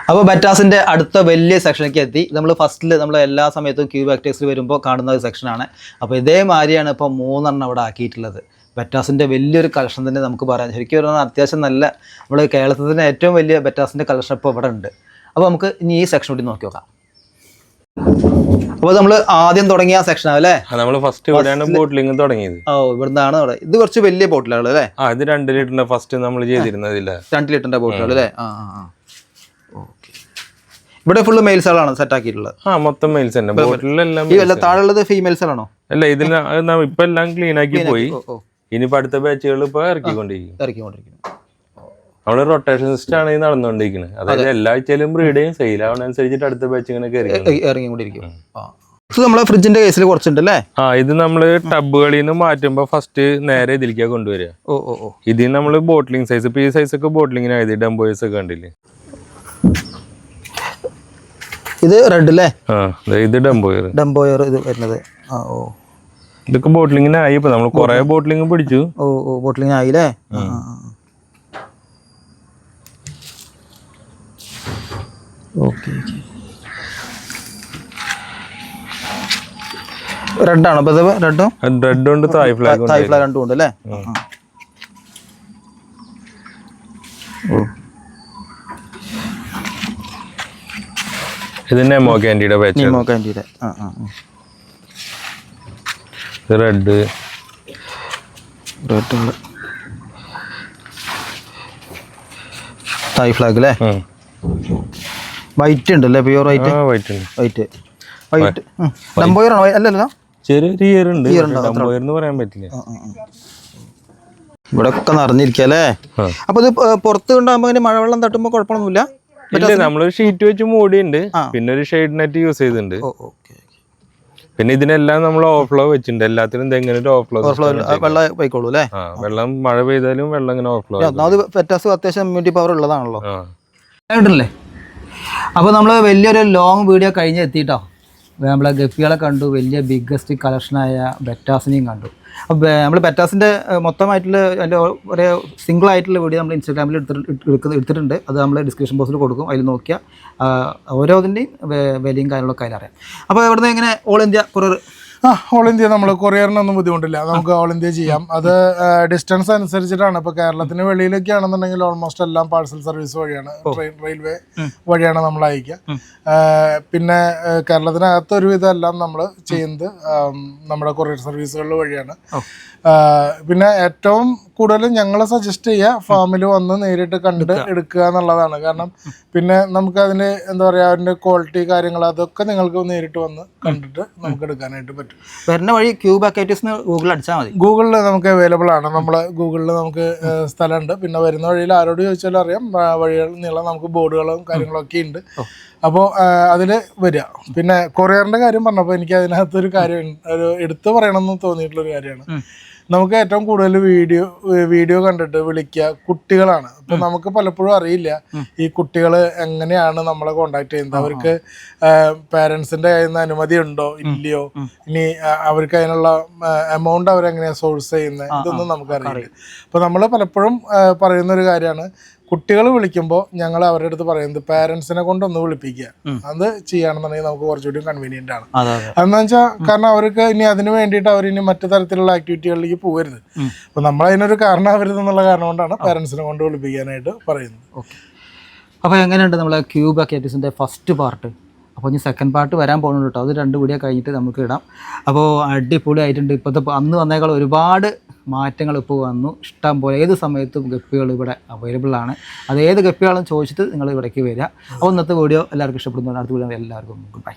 അപ്പോൾ ബറ്റാസിൻ്റെ അടുത്ത വലിയ സെക്ഷനിലേക്ക് എത്തി. നമ്മൾ ഫസ്റ്റിൽ നമ്മൾ എല്ലാ സമയത്തും ക്യൂബ് ആക്ടേഴ്സിൽ വരുമ്പോൾ കാണുന്ന ഒരു സെക്ഷനാണ്. അപ്പോൾ ഇതേമാതിരിയാണ് ഇപ്പോൾ 3 എണ്ണം അവിടെ ആക്കിയിട്ടുള്ളത്. ബറ്റാസിൻ്റെ വലിയൊരു കളക്ഷൻ തന്നെ നമുക്ക് പറയാം. ശരിക്കും പറഞ്ഞാൽ അത്യാവശ്യം നല്ല നമ്മുടെ കേരളത്തിൻ്റെ ഏറ്റവും വലിയ ബറ്റാസിൻ്റെ കളക്ഷൻ ഇപ്പോൾ ഇവിടെ ഉണ്ട്. അപ്പോൾ നമുക്ക് ഇനി ഈ സെക്ഷൻ കൂടി നോക്കി നോക്കാം. അപ്പോൾ നമ്മൾ ആദ്യം തുടങ്ങിയ സെക്ഷനാണ് അല്ലേ? നമ്മൾ ഫസ്റ്റ് ഇവിടെയാണ് ബോട്ടിലിംഗ് തുടങ്ങിയത്. ഇവിടുന്നാണ് അവിടെ. ഇത് കുറച്ച് വലിയ ബോട്ടിലാണ് അല്ലേ? ഇത് 2 ലിറ്ററിന്റെ ഫസ്റ്റ് നമ്മൾ ചെയ്തിരുന്നതില്ല. 2 ലിറ്ററിന്റെ ബോട്ടിലാണ് അല്ലേ? ഓക്കെ. ഇവിടെ ഫുള്ള് മെയിൽസുകളാണ് സെറ്റ് ആക്കിയിട്ടുള്ളത്. മൊത്തം മെയിൽസ് തന്നെ. ബോട്ടിലെല്ലാം താഴെയുള്ളത് ഫീമെയിൽസുകളാണോ? അല്ല, ഇതിന് ഇപ്പൊ എല്ലാം ക്ലീൻ ആക്കി പോയി. ഇനിയിപ്പോ അടുത്ത ബാച്ചുകൾ ഇപ്പൊ ഇറക്കിക്കൊണ്ടിരിക്കും. നമ്മള് റൊട്ടേഷൻ സിസ്റ്റം ആണ് നടന്നുകൊണ്ടിരിക്കുന്നത്. അതായത് എല്ലാ ആഴ്ചയിലും ബ്രീഡ് ചെയ്യും, സെയിൽ ആവുന്നതനുസരിച്ചിട്ട് അടുത്ത ബാച്ച് ഇങ്ങനെ ഇറങ്ങിക്കൊണ്ടിരിക്കും. നമ്മളെ ഫ്രിഡ്ജിന്റെ കേസിൽ കുറച്ചുണ്ടല്ലേ? ഇത് നമ്മള് ടബുകളിൽ നിന്ന് മാറ്റുമ്പോ ഫസ്റ്റ് നേരെ ഇതിലേക്കാ കൊണ്ടുവരിക. ഇതിൽ നമ്മള് ബോട്ടിലിംഗ് സൈസ്, ഇപ്പൊ ഈ സൈസ് ഒക്കെ ബോട്ടിലിങ്ങിനായത് ഡംബോയ്സ് ഒക്കെ കണ്ടില്ലേ? ഇത് റെഡ് അല്ലേ? ഇത് ഡംബോയർ ഇത് വരുന്നത്. ഇതൊക്കെ ബോട്ടിലിങ്ങിനായി. ഇപ്പൊ നമ്മൾ കൊറേ ബോട്ടിലിംഗ് പിടിച്ചു. ബോട്ടിലിംഗ് ആയില്ലേ? ഓക്കെ. റെഡാണോ? അപ്പൊ റെഡും ഉണ്ട്, തായ് ഫ്ലാഗ് രണ്ടും ഉണ്ട് അല്ലേ? ഇത് നെമോ കാൻഡിയുടെ ബാച്ച്. റെഡ് തായ് ഫ്ലാഗ് അല്ലേ? വൈറ്റ് ഉണ്ടല്ലേ? Pure white. ഡംബോയർ ആണോ? അല്ലല്ലോ, ചെറിയൊരു ഇയർ ഉണ്ട്. ഡംബോയർ എന്ന് പറയാൻ പറ്റില്ല. ഇവിടെ ഒക്കെ നിറഞ്ഞിരിക്കല്ലേ? അപ്പൊ ഇത് പുറത്ത് കൊണ്ടാകുമ്പോ മഴവെള്ളം തട്ടുമ്പോ കുഴപ്പമൊന്നുമില്ല? നമ്മളൊരു ഷീറ്റ് വെച്ച് മൂടിയുണ്ട്, പിന്നെ ഒരു ഷെയ്ഡ് നെറ്റ് യൂസ് ചെയ്തിട്ടുണ്ട്. പിന്നെ ഇതിനെല്ലാം നമ്മൾ ഓവർഫ്ലോ വെച്ചിട്ടുണ്ട്. എല്ലാത്തിനും ഇതെങ്ങനെ ഒരു ഓവർഫ്ലോ വെള്ളം പോയിക്കോളൂ അല്ലേ? വെള്ളം മഴ പെയ്താലും വെള്ളം ഇങ്ങനെ ഓവർഫ്ലോ. അത്യാവശ്യം ഇമ്മ്യൂണിറ്റി പവർ ഉള്ളതാണല്ലോ. അപ്പോൾ നമ്മൾ വലിയൊരു ലോങ് വീഡിയോ കഴിഞ്ഞ് എത്തിയിട്ടോ. നമ്മളെ ഗപ്പികളെ കണ്ടു, വലിയ ബിഗ്ഗസ്റ്റ് കളക്ഷനായ ബെറ്റാസിനെയും കണ്ടു. അപ്പോൾ നമ്മൾ ബെറ്റാസിൻ്റെ മൊത്തമായിട്ടുള്ള അതിൻ്റെ ഒരേ സിംഗിൾ ആയിട്ടുള്ള വീഡിയോ നമ്മൾ ഇൻസ്റ്റാഗ്രാമിൽ എടുത്തിട്ടുണ്ട്. അത് നമ്മൾ ഡിസ്ക്രിപ്ഷൻ ബോക്സിൽ കൊടുക്കും. അതിൽ നോക്കിയാൽ ഓരോതിൻ്റെയും വിലയും കാര്യങ്ങളൊക്കെ അതിലറിയാം. അപ്പോൾ ഇവിടുന്ന് എങ്ങനെ all India courier? All India നമ്മൾ കൊറിയറിനൊന്നും ബുദ്ധിമുട്ടില്ല, നമുക്ക് ഓൾ ഇന്ത്യ ചെയ്യാം. അത് ഡിസ്റ്റൻസ് അനുസരിച്ചിട്ടാണ്. ഇപ്പോൾ കേരളത്തിന് വെളിയിലൊക്കെ ആണെന്നുണ്ടെങ്കിൽ ഓൾമോസ്റ്റ് എല്ലാം പാഴ്സൽ സർവീസ് വഴിയാണ്, ട്രെയിൻ റെയിൽവേ വഴിയാണ് നമ്മൾ അയക്കുക. പിന്നെ കേരളത്തിനകത്ത് ഒരുവിധം എല്ലാം നമ്മൾ ചെയ്യുന്നത് നമ്മുടെ കൊറിയർ സർവീസുകൾ വഴിയാണ്. പിന്നെ ഏറ്റവും കൂടുതൽ ഞങ്ങൾ സജസ്റ്റ് ചെയ്യുക ഫാമിൽ വന്ന് നേരിട്ട് കണ്ട് എടുക്കുക എന്നുള്ളതാണ്. കാരണം പിന്നെ നമുക്കതിന് എന്താ പറയുക, അതിൻ്റെ ക്വാളിറ്റി കാര്യങ്ങൾ അതൊക്കെ നിങ്ങൾക്ക് നേരിട്ട് വന്ന് കണ്ടിട്ട് നമുക്ക് എടുക്കാനായിട്ട് പറ്റും. വരുന്ന വഴി ക്യൂബ് ആക്ടിവിറ്റീസ് ഗൂഗിൾ അടിച്ചാൽ മതി. ഗൂഗിളിൽ നമുക്ക് അവൈലബിൾ ആണ്. നമ്മൾ ഗൂഗിളിൽ നമുക്ക് സ്ഥലമുണ്ട്. പിന്നെ വരുന്ന വഴിയിൽ ആരോട് ചോദിച്ചാലും അറിയാം, വഴികൾ നീളം നമുക്ക് ബോർഡുകളും കാര്യങ്ങളൊക്കെ ഉണ്ട്. അപ്പോൾ അതിൽ വരിക. പിന്നെ കൊറിയറിൻ്റെ കാര്യം പറഞ്ഞപ്പോൾ എനിക്ക് അതിനകത്തൊരു കാര്യം ഒരു എടുത്തു പറയണമെന്ന് തോന്നിയിട്ടുള്ളൊരു കാര്യമാണ്. നമുക്ക് ഏറ്റവും കൂടുതൽ വീഡിയോ കണ്ടിട്ട് വിളിക്കുക കുട്ടികളാണ്. അപ്പൊ നമുക്ക് പലപ്പോഴും അറിയില്ല ഈ കുട്ടികൾ എങ്ങനെയാണ് നമ്മളെ കോണ്ടാക്ട് ചെയ്യുന്നത്, അവർക്ക് പേരൻസിന്റെ കയ്യിൽ നിന്ന് അനുമതി ഉണ്ടോ ഇല്ലയോ, ഇനി അവർക്ക് അതിനുള്ള എമൗണ്ട് അവരെങ്ങനെയാ സോഴ്സ് ചെയ്യുന്നത്, ഇതൊന്നും നമുക്കറിയില്ല. അപ്പൊ നമ്മൾ പലപ്പോഴും പറയുന്നൊരു കാര്യമാണ്, കുട്ടികൾ വിളിക്കുമ്പോൾ ഞങ്ങൾ അവരുടെ അടുത്ത് പറയുന്നത് പേരൻസിനെ കൊണ്ടൊന്ന് വിളിപ്പിക്കുക. അത് ചെയ്യുകയാണെന്നുണ്ടെങ്കിൽ നമുക്ക് കുറച്ചുകൂടി കൺവീനിയന്റ് ആണ്. അതെന്ന് വെച്ചാൽ കാരണം അവർക്ക് ഇനി അതിന് വേണ്ടിയിട്ട് അവർ ഇനി മറ്റു തരത്തിലുള്ള ആക്ടിവിറ്റികളിലേക്ക് പോകരുത്. അപ്പൊ നമ്മൾ അതിനൊരു കാരണമാവരുത് എന്നുള്ള കാരണം കൊണ്ടാണ് പേരൻസിനെ കൊണ്ട് വിളിപ്പിക്കാനായിട്ട് പറയുന്നത്. അപ്പോൾ എങ്ങനെയുണ്ട് നമ്മളെ ക്യൂബ് ആക്ടിവിറ്റീസിൻ്റെ ഫസ്റ്റ് പാർട്ട്? അപ്പോൾ ഇനി സെക്കൻഡ് പാർട്ട് വരാൻ പോകുന്നുണ്ട് കേട്ടോ. അത് 2 വീഡിയോ കഴിഞ്ഞിട്ട് നമുക്ക് ഇടാം. അപ്പോൾ അടിപൊളിയായിട്ടുണ്ട്. ഇപ്പോഴത്തെ അന്ന് വന്നേക്കാൾ ഒരുപാട് മാറ്റങ്ങൾ ഇപ്പോൾ വന്നു. ഇഷ്ടം പോലെ ഏത് സമയത്തും ഗപ്പികൾ ഇവിടെ അവൈലബിൾ ആണ്. അത് ഏത് ഗപ്പികളും ചോദിച്ചിട്ട് നിങ്ങൾ ഇവിടേക്ക് വരിക. അപ്പോൾ ഇന്നത്തെ വീഡിയോ എല്ലാവർക്കും ഇഷ്ടപ്പെടുന്നതാണ്. അടുത്ത വീഡിയോ എല്ലാവർക്കും ഗുഡ് ബൈ.